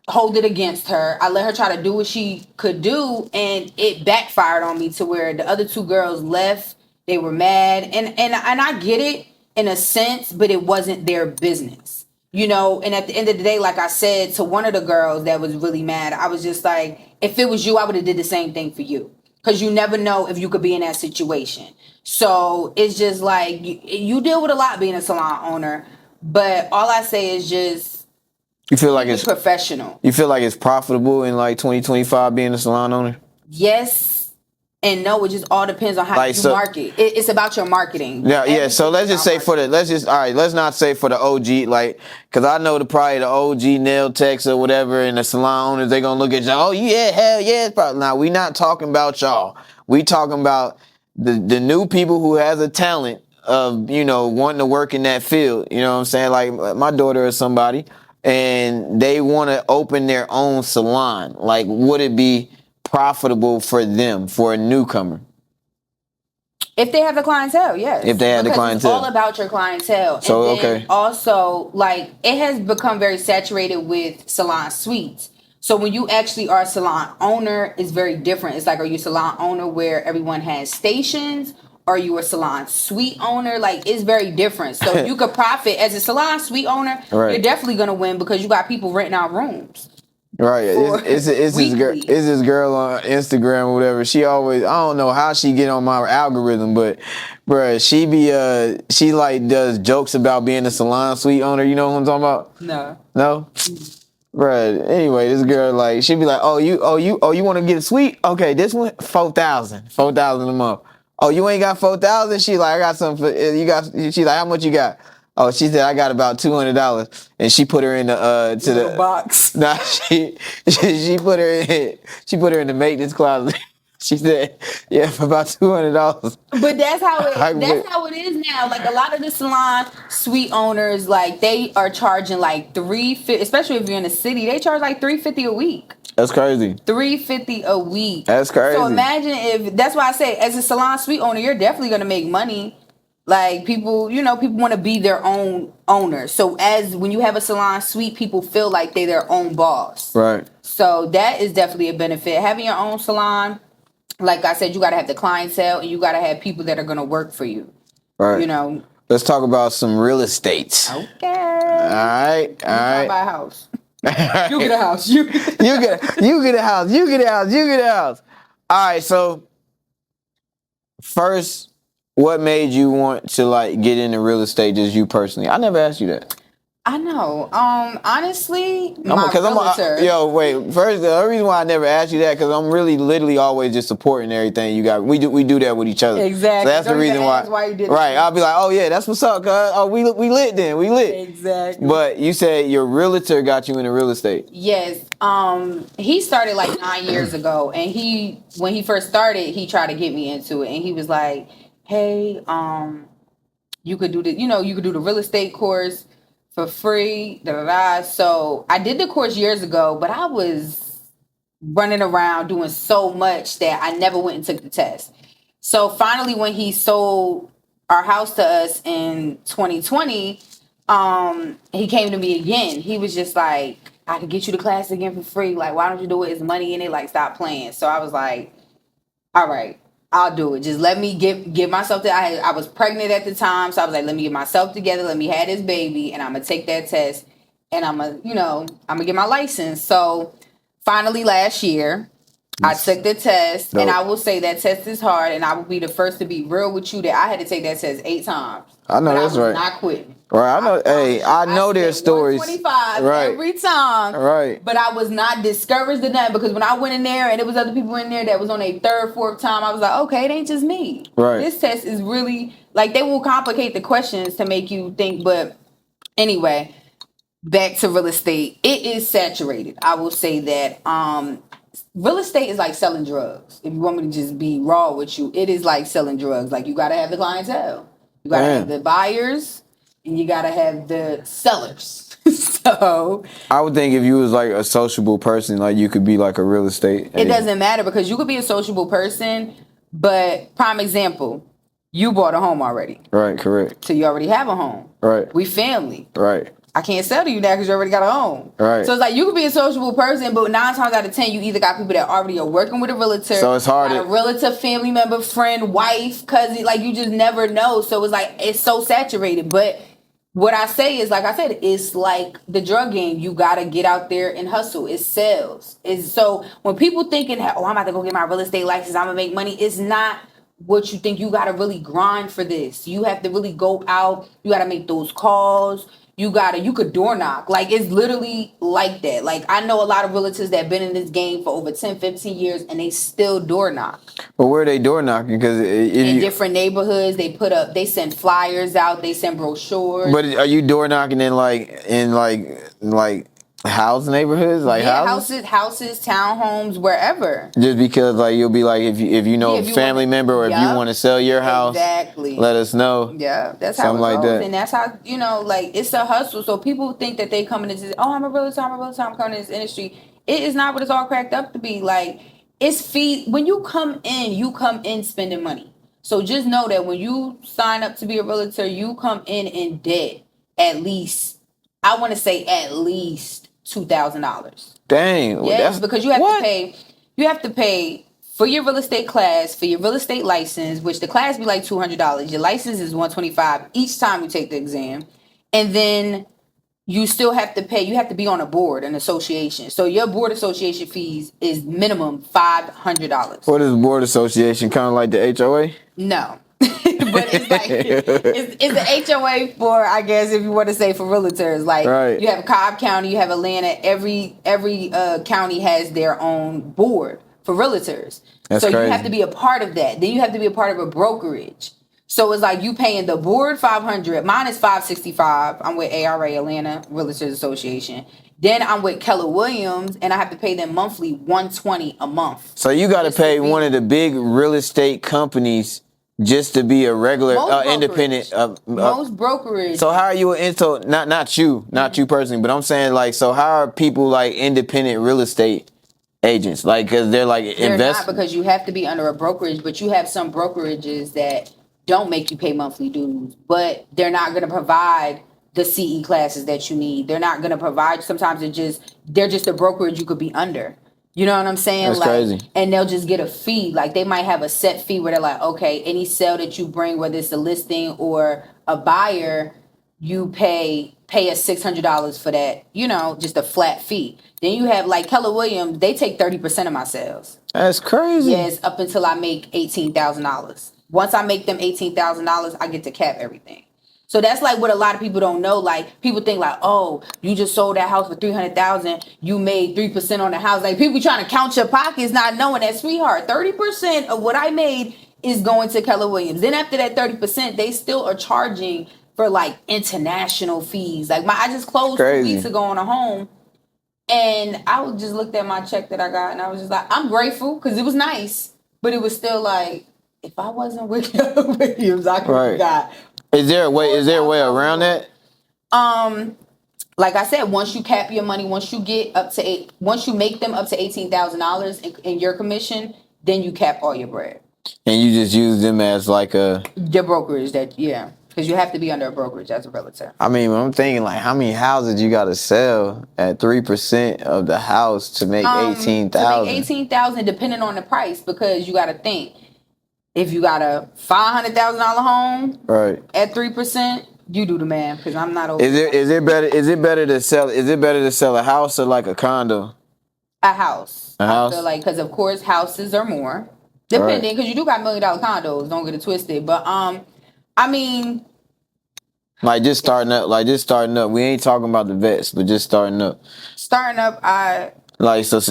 hold it against her. I let her try to do what she could do, and it backfired on me to where the other two girls left. They were mad, and I get it in a sense, but it wasn't their business, you know. And at the end of the day, like I said to one of the girls that was really mad, I was just like, if it was you, I would have did the same thing for you, because you never know if you could be in that situation. So it's just like you deal with a lot being a salon owner, but all I say is just You feel like it's professional. You feel like it's profitable in like 2025 being a salon owner? Yes and no. It just all depends on how Like, you so- market. It's about your marketing. Yeah. So let's just say let's not say for the OG, like, cause I know probably the OG nail techs or whatever and the salon owners, they gonna look at y'all. Oh yeah, hell yeah. It's probably. Now we not talking about y'all. We talking about the new people who has a talent of, you know, wanting to work in that field. You know what I'm saying? Like my daughter or somebody, and they want to open their own salon. Like, would it be profitable for them, for a newcomer? If they have the clientele, yes. If they have the clientele. It's all about your clientele. So, and then okay. Also, like, it has become very saturated with salon suites. So when you actually are a salon owner, it's very different. It's like, are you a salon owner where everyone has stations? Or are you a salon suite owner? Like, it's very different. So you could profit as a salon suite owner. Right. You're definitely going to win because you got people renting out rooms. Right, it's this girl on Instagram or whatever. She always, I don't know how she get on my algorithm, but bruh, she like does jokes about being a salon suite owner. You know what I'm talking about? No. Bruh, anyway, this girl, like, she be like, oh you want to get a suite? Okay, this one $4,000 a month. Oh, you ain't got 4,000? She like, I got something for you. She like, how much you got? Oh, she said I got about $200, and she put her in the box. Nah, she put her in the maintenance closet. She said, yeah, for about $200. But that's how it is now. Like, a lot of the salon suite owners, like, they are charging like $350, especially if you're in the city. They charge like $350 a week. That's crazy. $350 a week. That's crazy. So imagine if that's why I say, as a salon suite owner, you're definitely gonna make money. Like, people want to be their own owner. So when you have a salon suite, people feel like they're their own boss. Right. So that is definitely a benefit. Having your own salon, like I said, you got to have the clientele and you got to have people that are going to work for you. Right. You know. Let's talk about some real estate. Okay. All right. Buy a house. You get a house. You get a house. All right. So first, what made you want to like get into real estate, just you personally? I never asked you that. I know. Honestly, my realtor. First, the reason why I never asked you that, because I'm really literally always just supporting everything you got. We do that with each other. Exactly. So that's the reason why you did right. I'll be like, oh yeah, that's what's up, cuz. Oh, we lit then. We lit. Exactly. But you said your realtor got you into real estate. Yes. He started like 9 years ago, and when he first started, he tried to get me into it, and he was like, hey, you could do the real estate course for free, So I did the course years ago, but I was running around doing so much that I never went and took the test. So finally, when he sold our house to us in 2020, he came to me again. He was just like, I could get you the class again for free. Like, why don't you do it? It's money in it. Like, stop playing. So I was like, all right, I'll do it. Just let me get myself to. I was pregnant at the time, so I was like, let me get myself together. Let me have this baby, and I'm gonna take that test, and I'm gonna get my license. So finally, last year, I took the test, and I will say that test is hard, and I will be the first to be real with you that I had to take that test 8 times. I know that's right. Not quitting. Right, I know. I know there's stories. 125 right. every time. Right. But I was not discouraged in that, because when I went in there and there was other people in there that was on a 3rd, 4th time, I was like, okay, it ain't just me. Right. This test is really, like, they will complicate the questions to make you think. But anyway, back to real estate. It is saturated. I will say that. Real estate is like selling drugs. If you want me to just be raw with you, it is like selling drugs. Like, you got to have the clientele. You got to have the buyers, and you got to have the sellers. So I would think if you was like a sociable person, like, you could be like a real estate agent. It doesn't matter, because you could be a sociable person, but prime example, you bought a home already. Right, correct. So you already have a home. Right. We family. Right. I can't sell to you now because you already got a home. Right. So it's like you could be a sociable person, but 9 times out of 10, you either got people that already are working with a realtor. So it's hard. Got a realtor, family member, friend, wife, cousin. Like you just never know. So it's like it's so saturated. But what I say is, like I said, it's like the drug game. You gotta get out there and hustle. It sells. It's so when people thinking, oh, I'm about to go get my real estate license, I'm gonna make money. It's not what you think. You gotta really grind for this. You have to really go out. You gotta make those calls. You could door knock. Like, it's literally like that. Like, I know a lot of realtors that been in this game for over 10, 15 years, and they still door knock. But where are they door knocking? Because in different neighborhoods, they send flyers out, they send brochures. But are you door knocking in house neighborhoods, like houses, townhomes, wherever? Just because, like, you'll be like, if you know a family member, or if you want to sell your house, exactly, let us know. Yeah, that's how it goes, that. And that's how like it's a hustle. So people think that they coming into, oh, I'm a realtor, I'm coming in this industry. It is not what it's all cracked up to be. Like, it's fee. When you come in spending money. So just know that when you sign up to be a realtor, you come in debt at least. I want to say at least $2,000. Dang. Yes, because you have to pay. You have to pay for your real estate class, for your real estate license, which the class be like $200. Your license is $125 each time you take the exam, and then you still have to pay. You have to be on a board, an association. So your board association fees is minimum $500. What is board association? Kind of like the HOA? No. But it's like it's an HOA for, I guess, if you want to say, for realtors. Like, you have Cobb County, you have Atlanta. Every county has their own board for realtors. That's so crazy. You have to be a part of that. Then you have to be a part of a brokerage. So it's like you paying the board $500. Mine is $565. I'm with ARA, Atlanta Realtors Association. Then I'm with Keller Williams, and I have to pay them monthly $120 a month. So you got to pay one of the big real estate companies just to be a regular independent. Most brokerage. So how are you not you personally, but I'm saying, like, so how are people like independent real estate agents? Like, because they're like not, because you have to be under a brokerage, but you have some brokerages that don't make you pay monthly dues, but they're not going to provide the CE classes that you need. They're not going to provide. Sometimes they're just a brokerage you could be under. You know what I'm saying? That's crazy. And they'll just get a fee. Like, they might have a set fee where they're like, okay, any sale that you bring, whether it's a listing or a buyer, you pay us $600 for that, just a flat fee. Then you have, like, Keller Williams, they take 30% of my sales. That's crazy. Yes, up until I make $18,000. Once I make them $18,000, I get to cap everything. So that's like what a lot of people don't know. Like, people think like, oh, you just sold that house for $300,000, you made 3% on the house. Like, people trying to count your pockets, not knowing that, sweetheart, 30% of what I made is going to Keller Williams. Then after that 30%, they still are charging for like international fees. Like, I just closed 2 weeks ago on a home, and I just looked at my check that I got, and I was just like, I'm grateful because it was nice, but it was still like, if I wasn't with Keller Williams, I could have got. Is there a way around that? Like I said, once you cap your money, once you make them up to $18,000 in your commission, then you cap all your bread. And you just use them as like your brokerage. Because you have to be under a brokerage as a realtor. I mean, I'm thinking, like, how many houses you got to sell at 3% of the house to make $18,000? To make $18,000, depending on the price, because you got to think. If you got a $500,000 home, at 3%, you do the math, because I'm not over. Is it better to sell a house or like a condo? A house. I feel like, because of course houses are more, depending, because you do got $1 million condos. Don't get it twisted, but I mean, just starting up. We ain't talking about the vets, but just starting up. Because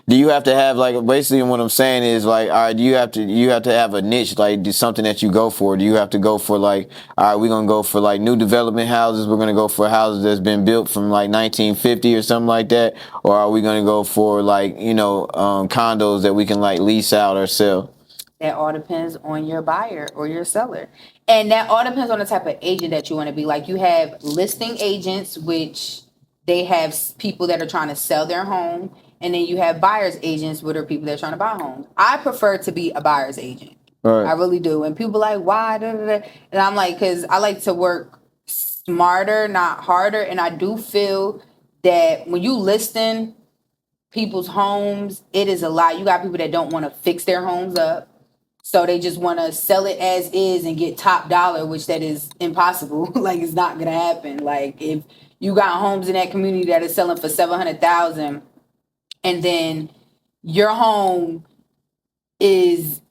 do you have to have, like, basically what I'm saying is, like, all right, do you have to have a niche, like, do something that you go for? Do you have to go for, like, all right, we're going to go for, like, new development houses, we're going to go for houses that's been built from, like, 1950 or something like that? Or are we going to go for, like, condos that we can, like, lease out or sell? That all depends on your buyer or your seller. And that all depends on the type of agent that you want to be. Like, you have listing agents, which they have people that are trying to sell their home. And then you have buyer's agents, which are people that are trying to buy homes. I prefer to be a buyer's agent. I really do. And people are like, why? And I'm like, because I like to work smarter, not harder. And I do feel that when you listing people's homes, it is a lot. You got people that don't want to fix their homes up. So they just want to sell it as is and get top dollar, which that is impossible. Like, it's not going to happen. Like, if you got homes in that community that is selling for 700,000 and then your home is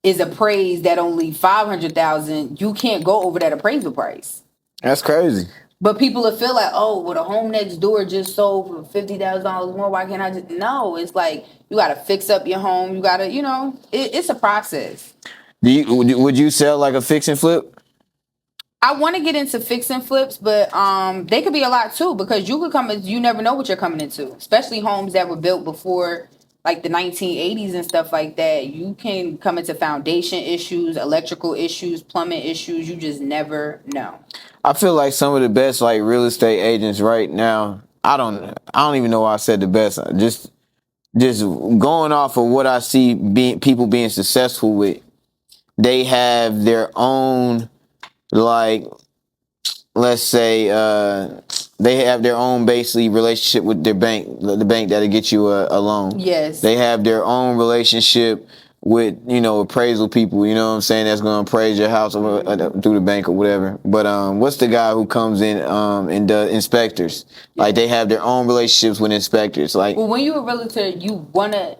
appraised at only 500,000, you can't go over that appraisal price. That's crazy. But people will feel like, oh, well, the home next door just sold for $50,000 more. Why can't I just? No, it's like you got to fix up your home. You got to, it's a process. Would you sell like a fix and flip? I want to get into fix and flips, but they could be a lot too, because you never know what you're coming into, especially homes that were built before like the 1980s and stuff like that. You can come into foundation issues, electrical issues, plumbing issues. You just never know. I feel like some of the best like real estate agents right now, I don't even know why I said the best. Just going off of what I see people being successful with, they have their own, like, let's say they have their own basically relationship with their bank, the bank that'll get you a loan. Yes. They have their own relationship with, appraisal people, you know what I'm saying, that's going to appraise your house through the bank or whatever. But what's the guy who comes in and does inspectors? Like, they have their own relationships with inspectors. Like, well, when you're a realtor,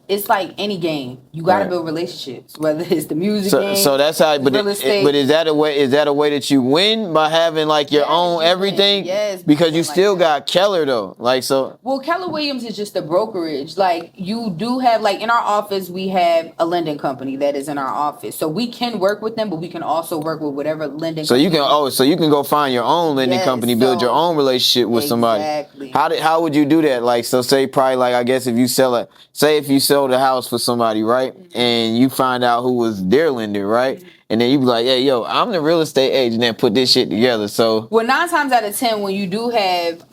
it's like any game. You got to build relationships, whether it's the music game. So that's how. But real estate. But is that a way? Is that a way that you win by having like your own everything? Yes. Because you still got Keller though. Like, so. Well, Keller Williams is just a brokerage. Like, you do have, like, in our office, we have a lending company that is in our office, so we can work with them, but we can also work with whatever lending. So you can go find your own lending company, build your own relationship with somebody. How would you do that? Like, so say probably like, I guess if you sell the house for somebody, right, and you find out who was their lender, right, and then you be like, hey, yo, I'm the real estate agent that put this shit together. So, well, 9 times out of 10, when you do have,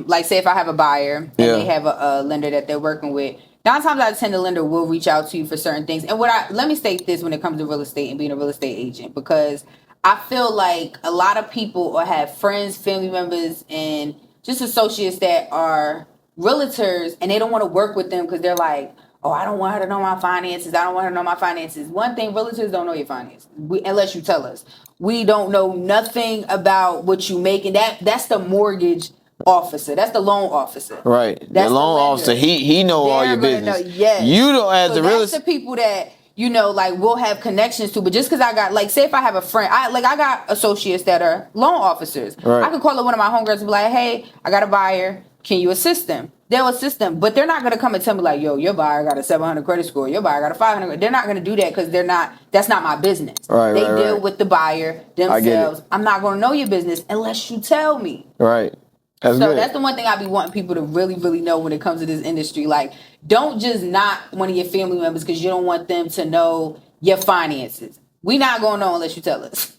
like, say if I have a buyer and they have a lender that they're working with, 9 times out of 10, the lender will reach out to you for certain things. And let me state this when it comes to real estate and being a real estate agent, because I feel like a lot of people will have friends, family members, and just associates that are realtors, and they don't want to work with them because they're like, oh, I don't want her to know my finances. I don't want her to know my finances. One thing, realtors don't know your finances unless you tell us. We don't know nothing about what you make, and that's the mortgage officer. That's the loan officer. Right. That's the loan officer. He know all your business. Yes. You don't, as the realtor. That's the people that, like, we'll have connections to. But just because I got, like, say if I have a friend, I got associates that are loan officers. Right. I could call up one of my homegirls and be like, hey, I got a buyer. Can you assist them? They'll assist them. But they're not going to come and tell me like, yo, your buyer got a 700 credit score. Your buyer got a 500. They're not going to do that because that's not my business. Right, they deal with the buyer themselves. I'm not going to know your business unless you tell me. Right. That's the one thing I be wanting people to really, really know when it comes to this industry. Like, don't just knock one of your family members because you don't want them to know your finances. We not going to know unless you tell us.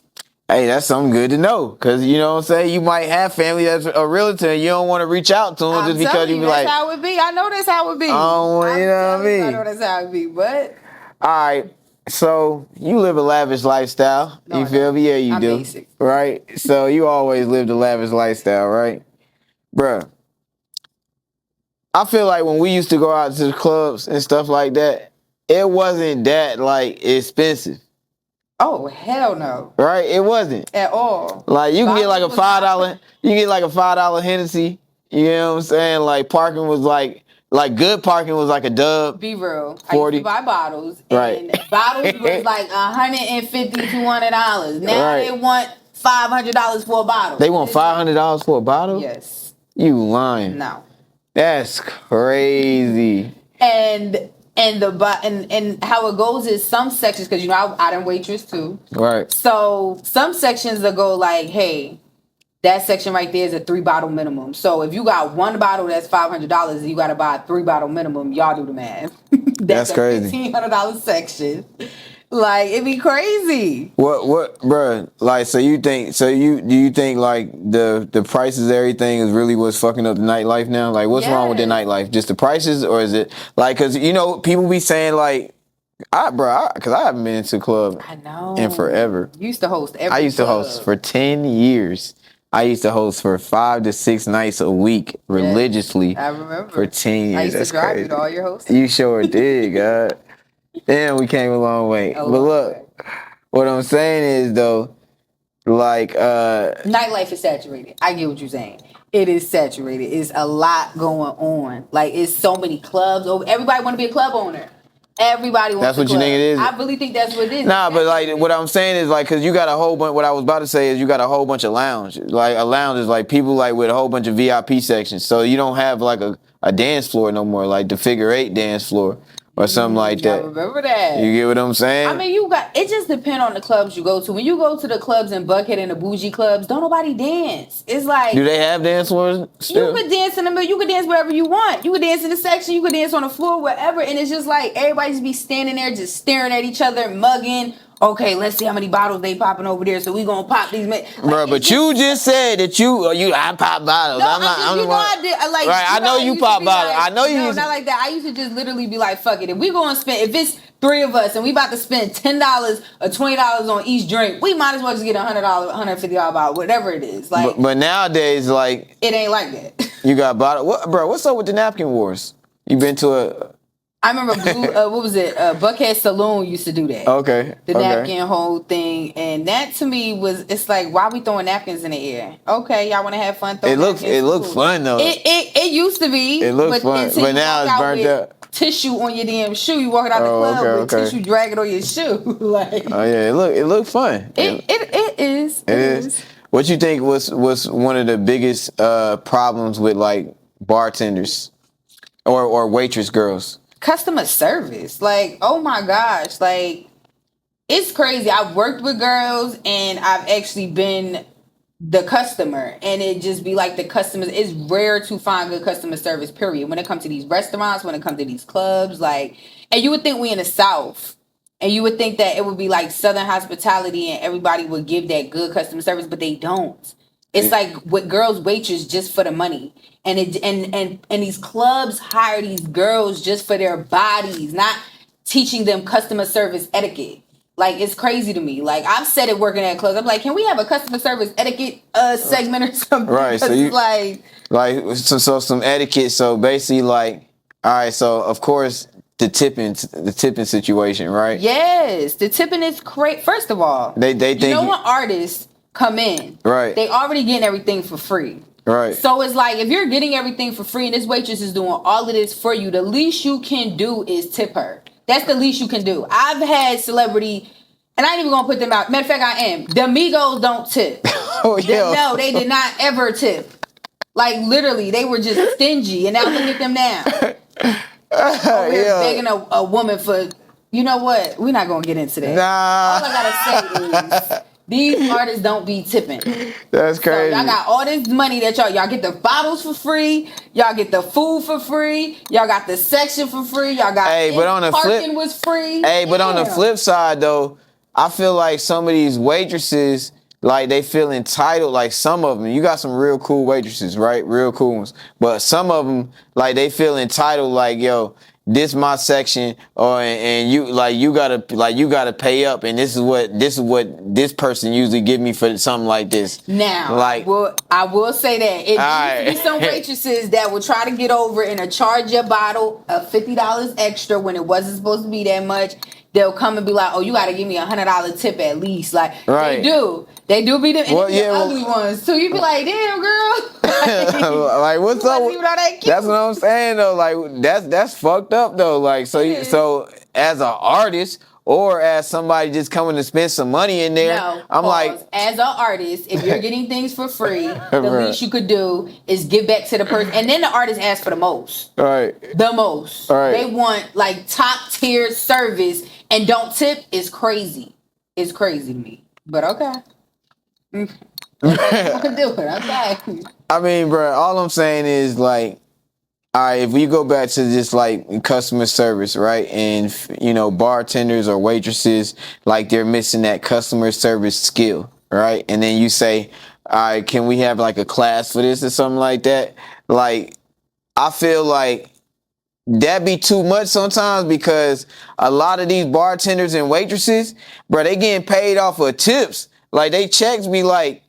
Hey, that's something good to know, because you know what I'm saying, you might have family that's a realtor and you don't want to reach out to them just because you be like, that's how it be. I know that's how it be. You know what I mean? I know that's how it be, but all right. So you live a lavish lifestyle. You feel me? Yeah, you do. Basic. Right? So you always lived a lavish lifestyle, right? Bruh. I feel like when we used to go out to the clubs and stuff like that, it wasn't that like expensive. Oh, hell no. Right? It wasn't. At all. Like, you can get like a $5 Hennessy. You know what I'm saying? Like, parking was like good parking was like a dub. Be real. 40. I used to buy bottles. And bottles was like $150, $200. Now they want $500 for a bottle. They want $500 for a bottle? Yes. You lying. No. That's crazy. And how it goes is some sections, because I done waitress too. Right. So some sections that go like, hey, that section right there is a 3-bottle minimum. So if you got one bottle that's $500, you got to buy a 3-bottle minimum. Y'all do the math. That's crazy. $1,500 section. Like, it'd be crazy. What, bruh? Like, do you think like the prices, everything is really what's fucking up the nightlife now? Like, what's wrong with the nightlife? Just the prices, or is it like, because people be saying like, because I haven't been into a club I know in forever. You used to host I used to host for 10 years. I used to host for 5 to 6 nights a week religiously. I remember. For 10 years. I used That's to drive crazy. you to all your hosts. You sure did, God. Damn, we came a long way. But look, what I'm saying is though, like nightlife is saturated. I get what you're saying. It is saturated. It's a lot going on. Like it's so many clubs. Everybody want to be a club owner. Everybody wants. That's what you think it is? I really think that's what it is. Nah, but like what I'm saying is like, cause you got a whole bunch. What I was about to say is you got a whole bunch of lounge. Like a lounge is like people like with a whole bunch of VIP sections. So you don't have like a dance floor no more, like the figure 8 dance floor or something like that. I remember that. You get what I'm saying? I mean, it just depends on the clubs you go to. When you go to the clubs in Buckhead and the bougie clubs, don't nobody dance. It's like, do they have dance floors still? You could dance in the middle. You could dance wherever you want. You could dance in the section. You could dance on the floor, wherever. And it's just like everybody just be standing there, just staring at each other, mugging. Okay, let's see how many bottles they popping over there. So we gonna pop these. Like, bro, but you just said that I pop bottles. No, I did. Like, right, I know you pop bottles. Like, I know you. No, not like that. I used to just literally be like, fuck it. If we gonna spend, if it's 3 of us and we about to spend $10 or $20 on each drink, we might as well just get $100, $150 bottle, whatever it is. Like, but nowadays, like, it ain't like that. You got bottle. What, bro? What's up with the napkin wars? You been to a? I remember what was it? Buckhead Saloon used to do that. Okay. The napkin whole thing. And that to me it's like, why we throwing napkins in the air? Okay, y'all want to have fun throwing napkins? It looks fun though. It used to be. It looks fun. But now it's burnt up. Tissue on your damn shoe. You walking out the club with tissue dragging on your shoe. Like, oh yeah, it look fun. It is. It is. What you think was one of the biggest problems with like bartenders or waitress girls? Customer service. Like, oh my gosh, like it's crazy. I've worked with girls and I've actually been the customer, and it just be like the customers. It's rare to find good customer service, period, when it comes to these restaurants, when it comes to these clubs. Like, and you would think we in the South, and you would think that it would be like Southern hospitality and everybody would give that good customer service, but they don't. It's like with girls waitress just for the money. And these clubs hire these girls just for their bodies, not teaching them customer service etiquette. Like, it's crazy to me. Like, I've said it working at clubs. I'm like, can we have a customer service etiquette segment or something? Right. So you like so some etiquette. So basically, like, all right. So of course the tipping situation, right? Yes, the tipping is great. First of all, they think when artists come in, right? They already getting everything for free. Right. So it's like, if you're getting everything for free and this waitress is doing all of this for you, the least you can do is tip her. That's the least you can do. I've had celebrity, and I ain't even gonna put them out. Matter of fact, I am. The Migos don't tip. Oh yeah. No, they did not ever tip. Like, literally, they were just stingy, and now look at them now. We're begging a woman for. You know what? We're not gonna get into that. Nah. All I gotta say is, these artists don't be tipping. That's crazy. So y'all got all this money that y'all get the bottles for free. Y'all get the food for free. Y'all got the section for free. Y'all got parking was free. Hey, but on the flip side though, I feel like some of these waitresses, like, they feel entitled. Like, some of them, you got some real cool waitresses, right? Real cool ones. But some of them, like, they feel entitled. Like, yo, this my section, and you gotta pay up, and this is what this person usually give me for something like this. Now, like, I will say that it used to be some waitresses that will try to get over and charge your bottle of $50 extra when it wasn't supposed to be that much. They'll come and be like, "Oh, you got to give me $100 tip at least." Like, right. They do be the ugly ones. So you be like, "Damn, girl." Like, what's up? That's what I'm saying though. Like, that's fucked up though. Like, so as an artist or as somebody just coming to spend some money in there, like, as an artist, if you're getting things for free, the least you could do is give back to the person, and then the artist asks for the most. Right. The most. Right. They want like top tier service. And don't tip is crazy. It's crazy to me. But okay. I can do it. Okay. I mean, bro, all I'm saying is, like, all right, if we go back to just like customer service, right? And, you know, bartenders or waitresses, like, they're missing that customer service skill, right? And then you say, all right, can we have like a class for this or something like that? Like, I feel like that be too much sometimes, because a lot of these bartenders and waitresses, bro, they getting paid off of tips. Like, they checks be like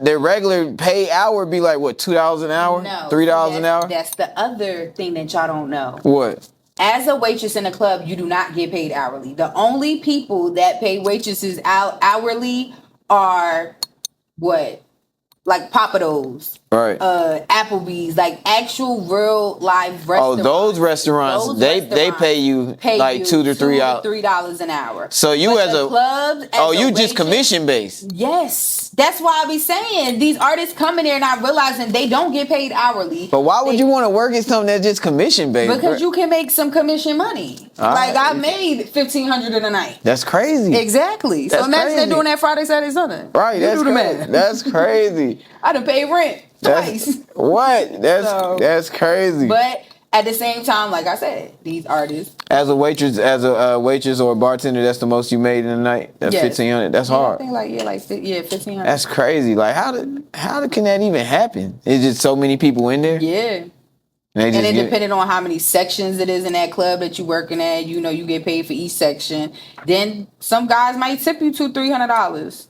their regular pay hour be like what, $2 an hour, No, $3 an hour. That's the other thing that y'all don't know. What? As a waitress in a club, you do not get paid hourly. The only people that pay waitresses hourly are what? Like Papados, Right. Applebee's, like actual real live restaurants. Oh, those restaurants, they pay you like $2 to $3 an hour. So you but as a clubs, you just commission based. Yes, that's why I be saying these artists come in there not realizing they don't get paid hourly. But why would you want to work at something that's just commission based? Because you can make some commission money. Like I made $1,500 in a night. That's crazy. Exactly. That's so imagine crazy. they're doing that Friday, Saturday, Sunday. Right. That's crazy. That's crazy. I done paid rent twice. What? That's crazy. But at the same time, like I said, these artists. As a waitress, or a bartender, that's the most you made in a night. That's $1,500. That's hard. I think $1,500. That's crazy. Like how can that even happen? It's just so many people in there. Yeah. And it depending on how many sections it is in that club that you're working at, you get paid for each section. Then some guys might tip you $200-$300.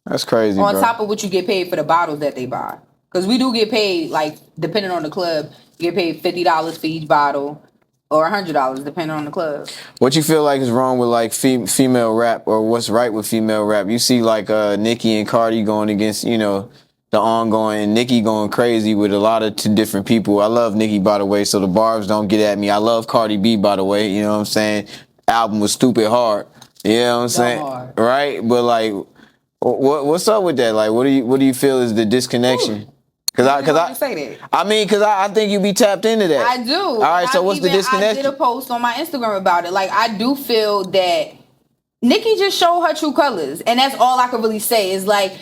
That's crazy. On top of what you get paid for the bottles that they buy. Because we do get paid, like, depending on the club, you get paid $50 for each bottle or $100, depending on the club. What you feel like is wrong with, like, female rap, or what's right with female rap? You see, like, Nicki and Cardi going against, the ongoing, and Nicki going crazy with a lot of different people. I love Nicki, by the way, so the barbs don't get at me. I love Cardi B, by the way, you know what I'm saying? Album was stupid hard. You know what I'm saying? Hard. Right? But, like, what's up with that? Like, what do you feel is the disconnection? Because I think you be tapped into that. I do. All right, so what's the disconnection? I did a post on my Instagram about it. Like, I do feel that Nicki just showed her true colors, and that's all I can really say. Is like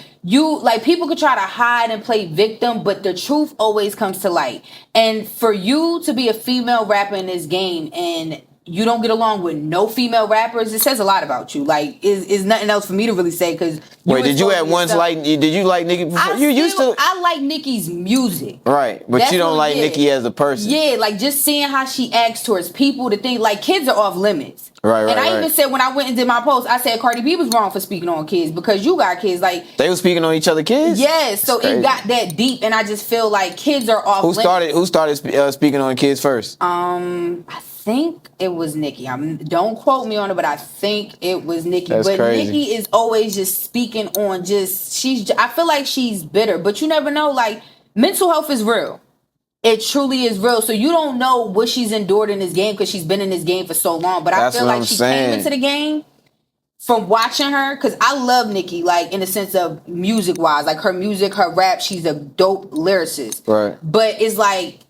people could try to hide and play victim, but the truth always comes to light. And for you to be a female rapper in this game and you don't get along with no female rappers, it says a lot about you. Like, is nothing else for me to really say. Because wait, did you at once did you like Nicki before? I like Nicki's music, right? But you don't like Nicki as a person. Yeah, like just seeing how she acts towards people. To think like kids are off limits. Right. And I even said when I went and did my post, I said Cardi B was wrong for speaking on kids because you got kids. Like they were speaking on each other kids. Yes, so it got that deep, and I just feel like kids are off. Who started speaking on kids first? I think it was Nicki. Don't quote me on it, but I think it was Nicki. That's crazy. Nicki is always just speaking on I feel like she's bitter, but you never know. Like mental health is real. It truly is real. So you don't know what she's endured in this game because she's been in this game for so long. But I feel like she came into the game from watching her, because I love Nicki, like in the sense of music wise, like her music, her rap. She's a dope lyricist. Right. But it's like,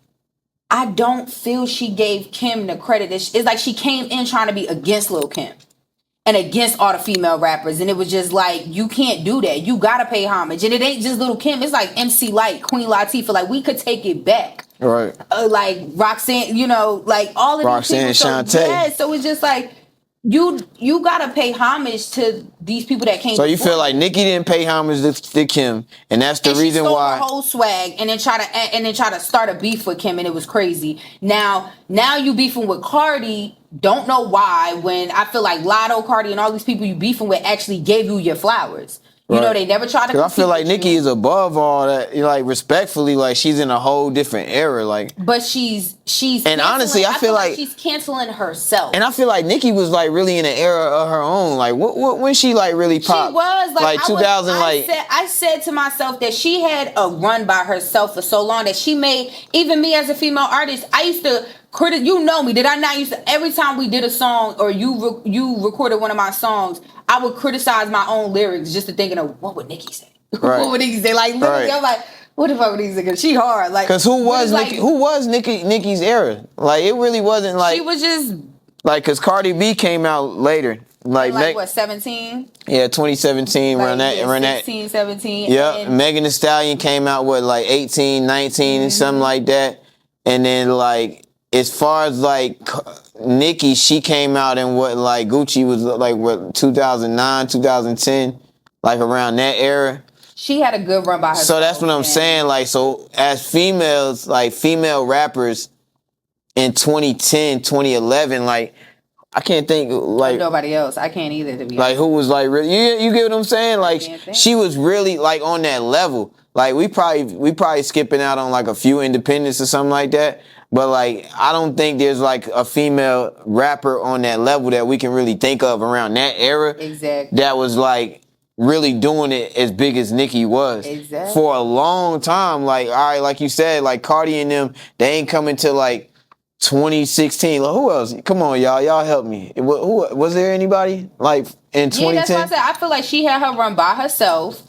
I don't feel she gave Kim the credit. It's like she came in trying to be against Lil' Kim and against all the female rappers. And it was just like, you can't do that. You got to pay homage. And it ain't just Lil' Kim. It's like MC Lyte, Queen Latifah. Like, we could take it back. Right. Like Roxanne, like all of Roxanne, these people. Shantae. Yeah, so it's just like, you got to pay homage to these people that came. So you feel like Nicki didn't pay homage to Kim, and that's the reason why she stole her whole swag and then try to start a beef with Kim, and it was crazy. Now you beefing with Cardi. Don't know why. When I feel like Lotto, Cardi, and all these people you beefing with actually gave you your flowers. You know, they never tried to. Because I feel like Nicki is above all that. Like respectfully, like she's in a whole different era. Like, but she's. And honestly, I feel like she's canceling herself. And I feel like Nicki was like really in an era of her own. Like, when she like really popped? She was like 2000. I said to myself that she had a run by herself for so long that she made even me as a female artist. I used to you know me. Did I not used to every time we did a song or you recorded one of my songs, I would criticize my own lyrics just to thinking of what would Nicki say? Right. What would Nicki say? Like literally, I'm like, what the fuck would Nicki say? Cause she hard. Like, because who was Nicki's era? Like, it really wasn't like she was just like, because Cardi B came out later. Like what, 17? Yeah, 2017. Like, run that. 16, 17. Yeah, Megan Thee Stallion came out with like 18, 19, and something like that. And then like, as far as like Nicki, she came out in what like Gucci was like what 2009, 2010, like around that era. She had a good run by herself. So that's what I'm saying. Like, so as females, like female rappers in 2010, 2011, like I can't think like nobody else. I can't either, to be like honest. who was like really. You get what I'm saying? Like can't think. she was really like on that level. Like we probably skipping out on like a few independents or something like that. But like I don't think there's like a female rapper on that level that we can really think of around that era. Exactly. That was like really doing it as big as Nicki was. Exactly. For a long time. Like all right, like you said, like Cardi and them, they ain't coming to like 2016. Like, who else? Come on, y'all help me. Who was there anybody like in 2010? Yeah, that's why I said I feel like she had her run by herself,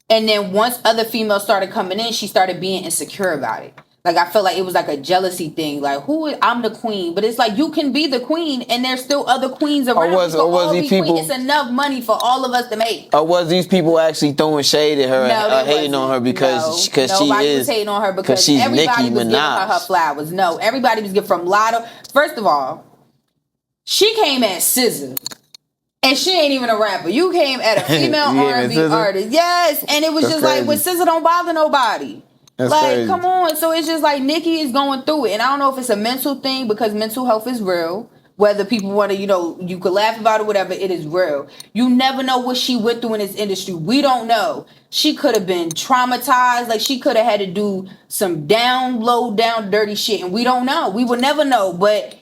and then once other females started coming in, she started being insecure about it. Like I feel like it was like a jealousy thing. Like I'm the queen, but it's like you can be the queen, and there's still other queens around. Or was these people? It's enough money for all of us to make. Or was these people actually throwing shade at her, No, hating on her because she nobody is was hating on her because she's everybody Nicki was giving Minaj. her flowers. No, everybody was giving from Lotto. First of all, she came at SZA. And she ain't even a rapper. You came at a female R&B artist. Yes. And it was That's just crazy. like, with SZA don't bother nobody. That's like, crazy. come on. So it's just like Nicki is going through it. And I don't know if it's a mental thing because mental health is real. Whether people want to, you could laugh about it, whatever, it is real. You never know what she went through in this industry. We don't know. She could have been traumatized. Like, she could have had to do some low down, dirty shit. And we don't know. We will never know. But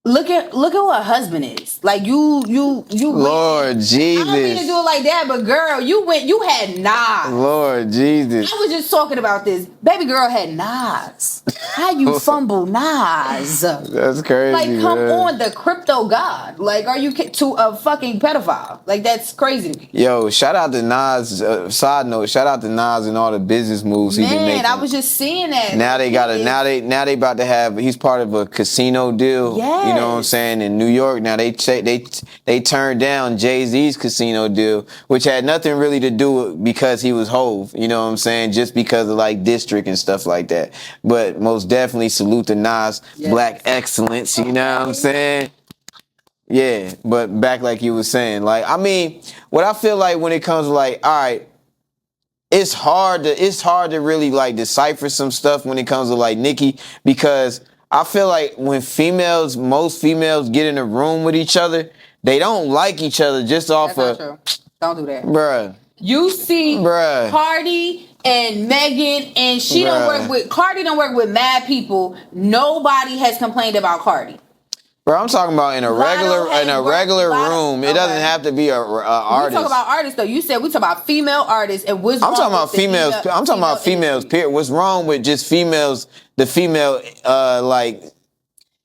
look at what her husband is. Like you Lord Jesus. I don't mean to do it like that, but girl, you had Nas. Lord Jesus. I was just talking about this. Baby girl had Nas. How you fumble Nas? That's crazy. Like, come man. on, the crypto god. Like, are you to a fucking pedophile? Like, that's crazy to me. Yo, shout out to Nas. Side note, shout out to Nas and all the business moves he been making. Man, I was just seeing that. Now they got now they about to have. He's part of a casino deal. Yes. You know what I'm saying, in New York. Now they turned down Jay-Z's casino deal, which had nothing really to do with because he was Hove. You know what I'm saying, just because of like district and stuff like that. But most definitely salute to Nas, Yes. Black excellence. You know what I'm saying. Yeah, but back like you were saying, like I mean, what I feel like when it comes to like, all right, it's hard to really like decipher some stuff when it comes to like Nicki, because I feel like when most females get in a room with each other, they don't like each other just off That's of, not true. Don't do that. bruh. You see Bruh. Cardi and Megan, and Cardi don't work with mad people. Nobody has complained about Cardi. Bro, I'm talking about in a regular Lotto- room. It doesn't have to be a artist. We talk about artists though. You said we talk about female artists, and what's I'm wrong talking about with the females. I'm talking about females. industry? Period. What's wrong with just females? The female, like.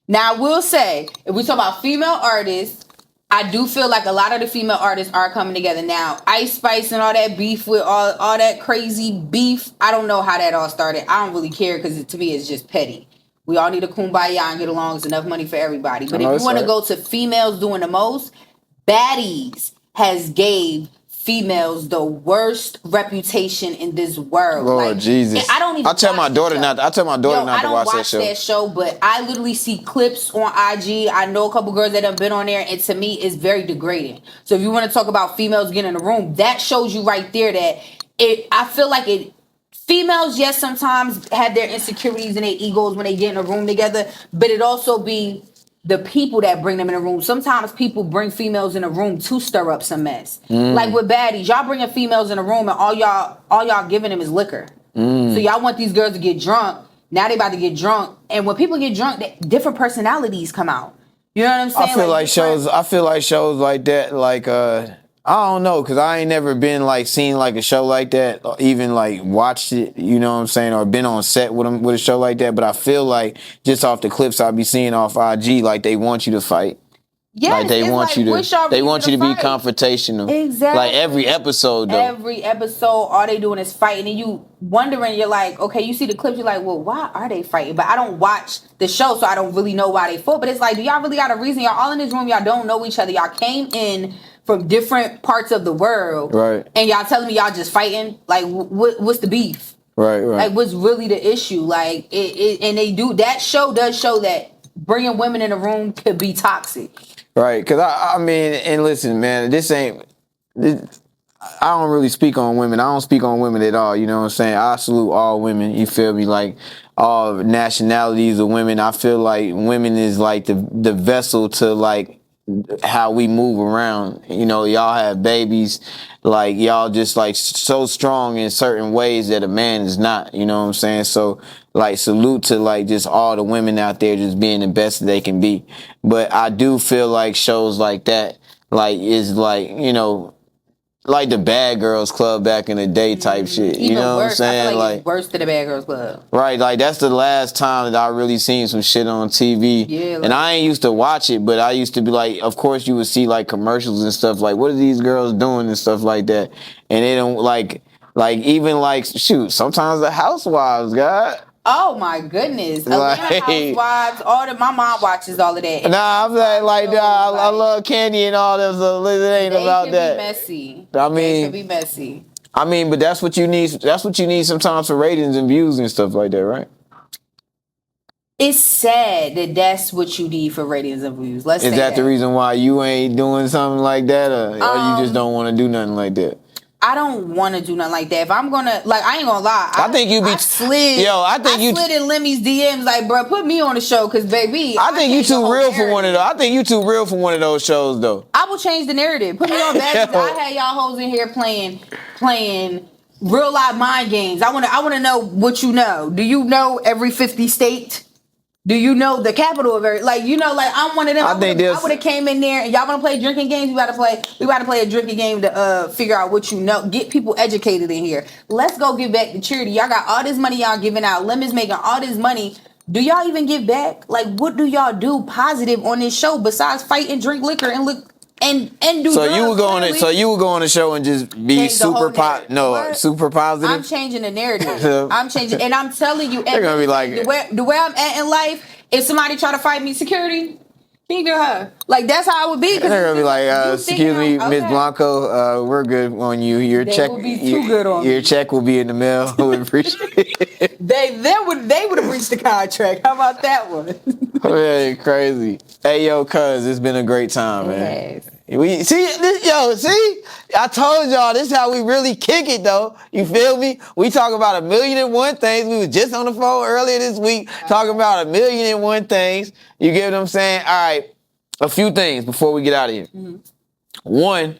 Now I will say, if we talk about female artists, I do feel like a lot of the female artists are coming together now. Ice Spice and all that beef with all that crazy beef. I don't know how that all started. I don't really care because to me it's just petty. We all need a kumbaya and get along. It's enough money for everybody. But if you want to go to females doing the most, Baddies has gave females the worst reputation in this world. Lord Jesus. I don't even. I tell my daughter not to watch that show. That show, but I literally see clips on IG. I know a couple girls that have been on there, and to me, it's very degrading. So if you want to talk about females getting in the room, that shows you right there that I feel like it. Females, yes, sometimes have their insecurities and their egos when they get in a room together, but it also be the people that bring them in a room. Sometimes people bring females in a room to stir up some mess. Like with Baddies, y'all bringing females in a room and all y'all giving them is liquor. So y'all want these girls to get drunk. Now they about to get drunk, and when people get drunk, different personalities come out. You know what I'm saying? I feel like shows like that, like I don't know, cause I ain't never been like seen like a show like that, or even like watched it. You know what I'm saying, or been on set with them with a show like that. But I feel like just off the clips I be seeing off IG, like they want you to fight. Yes, like they want you to be fight? confrontational. Exactly. Like every episode though. Every episode, all they doing is fighting, and you wondering, you're like, okay, you see the clips, you're like, well, why are they fighting? But I don't watch the show, so I don't really know why they fought. But it's like, do y'all really got a reason? Y'all all in this room, y'all don't know each other. Y'all came in from different parts of the world, right? And y'all telling me y'all just fighting? Like, what's the beef? Right. Like, what's really the issue? Like, and they do that show does show that bringing women in a room could be toxic. Right, because I mean, and listen, man, I don't really speak on women. I don't speak on women at all, you know what I'm saying? I salute all women, you feel me? Like, all nationalities of women. I feel like women is like the vessel to, like, how we move around. You know, y'all have babies, like y'all just like so strong in certain ways that a man is not. You know what I'm saying? So like salute to like just all the women out there just being the best that they can be. But I do feel like shows like that like is like, you know, like the Bad Girls Club back in the day type shit. Even You know worse. what I'm saying? I feel like it's worse than the Bad Girls Club. Right, like that's the last time that I really seen some shit on TV. Yeah, like, and I ain't used to watch it, but I used to be like, of course you would see like commercials and stuff like, what are these girls doing and stuff like that. And they don't like even like, shoot, sometimes the housewives, God. oh my goodness. Like, Atlanta Housewives, my mom watches all of that. Nah, I'm like I love Candy and all that, so it ain't about that. They can be messy. I mean, they can be messy. I mean, but that's what you need. That's what you need sometimes for ratings and views and stuff like that, right? It's sad that that's what you need for ratings and views. Let's say Is that the reason why you ain't doing something like that, or you just don't want to do nothing like that? I don't want to do nothing like that. If I'm gonna, like, I ain't gonna lie. I think you be I slid. I slid in Lemmy's DMs, like, bro, put me on the show, cause baby, I think you too real for one of those. I think you too real for one of those shows, though. I will change the narrative. Put me on badges. I had y'all hoes in here playing real life mind games. I wanna know what you know. Do you know every 50 state? Do you know the capital of every, like, you know, like, I'm one of them. I would have came in there and y'all want to play drinking games. We got to play a drinking game to figure out what you know. Get people educated in here. Let's go give back to charity. Y'all got all this money y'all giving out. Lemon's making all this money. Do y'all even give back? Like, what do y'all do positive on this show besides fight and drink liquor and look and do? So drugs, you would go on it. So you would go on the show and just be super super positive. I'm changing the narrative. I'm changing, and I'm telling you, they're gonna be like the way I'm at in life. If somebody try to fight me, security, he do her. Like, that's how I would be. They're gonna be like, excuse me, Miss Blanco, we're good on you. Your check will be too good on your check will be in the mail. We appreciate it. They would have breached the contract. How about that one? Man, crazy. Hey, yo, cuz, it's been a great time, man. We see, I told y'all this is how we really kick it, though. You feel me? We talk about 1,000,001 things. We was just on the phone earlier this week talking about 1,000,001 things. You get what I'm saying? All right, a few things before we get out of here. Mm-hmm. One,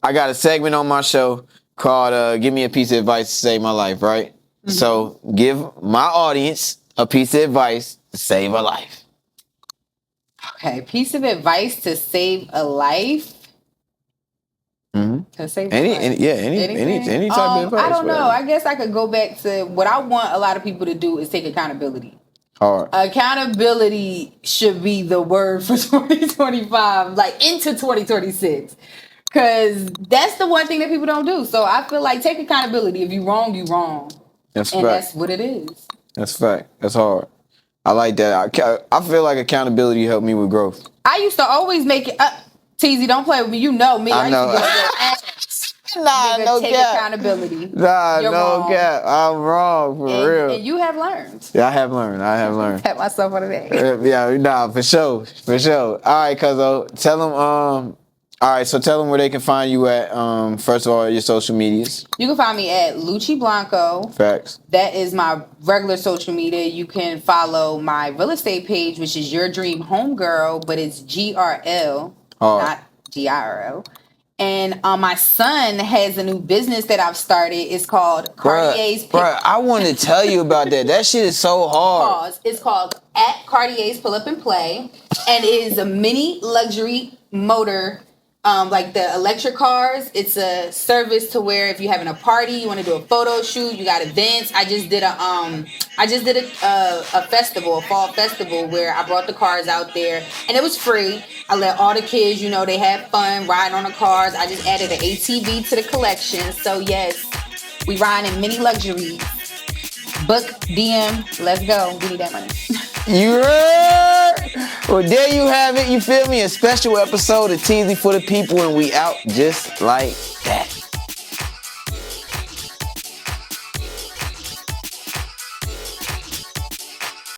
I got a segment on my show called "Give Me a Piece of Advice to Save My Life." Right? Mm-hmm. So give my audience a piece of advice to save a life. Okay, piece of advice to save a life. Mm-hmm. To save any a life. Any type of advice. I don't know. I guess I could go back to what I want a lot of people to do is take accountability. Hard. Accountability should be the word for 2025, like into 2026. Because that's the one thing that people don't do. So I feel like take accountability. If you wrong, you wrong. That's and fact. That's what it is. That's fact. That's hard. I like that. I feel like accountability helped me with growth. I used to always make it up. Teezy, don't play with me. You know me. I know. Used to go to your ass. Nah, no take cap. accountability. Nah, You're no wrong. cap. I'm wrong for real. And you have learned. Yeah, I have learned. Pat myself on the back. Yeah, nah, for sure. All right, cuzzo, tell them. All right, so tell them where they can find you at. First of all, your social medias. You can find me at Luccii Blanco. Facts. That is my regular social media. You can follow my real estate page, which is Your Dream Homegirl, but it's GRL, not GIRL. And my son has a new business that I've started. It's called Cartier's. Bruh, I want to tell you about that. That shit is so hard. It's called at Cartier's Pull Up and Play, and it is a mini luxury motor. Like the electric cars, it's a service to where if you're having a party, you want to do a photo shoot, you got events. I just did a festival, a fall festival where I brought the cars out there and it was free. I let all the kids, they had fun riding on the cars. I just added an ATV to the collection. So yes, we ride in mini luxury. Book, DM, let's go. We need that money. You heard? Well, there you have it. You feel me? A special episode of Teezy for the People, and we out just like that.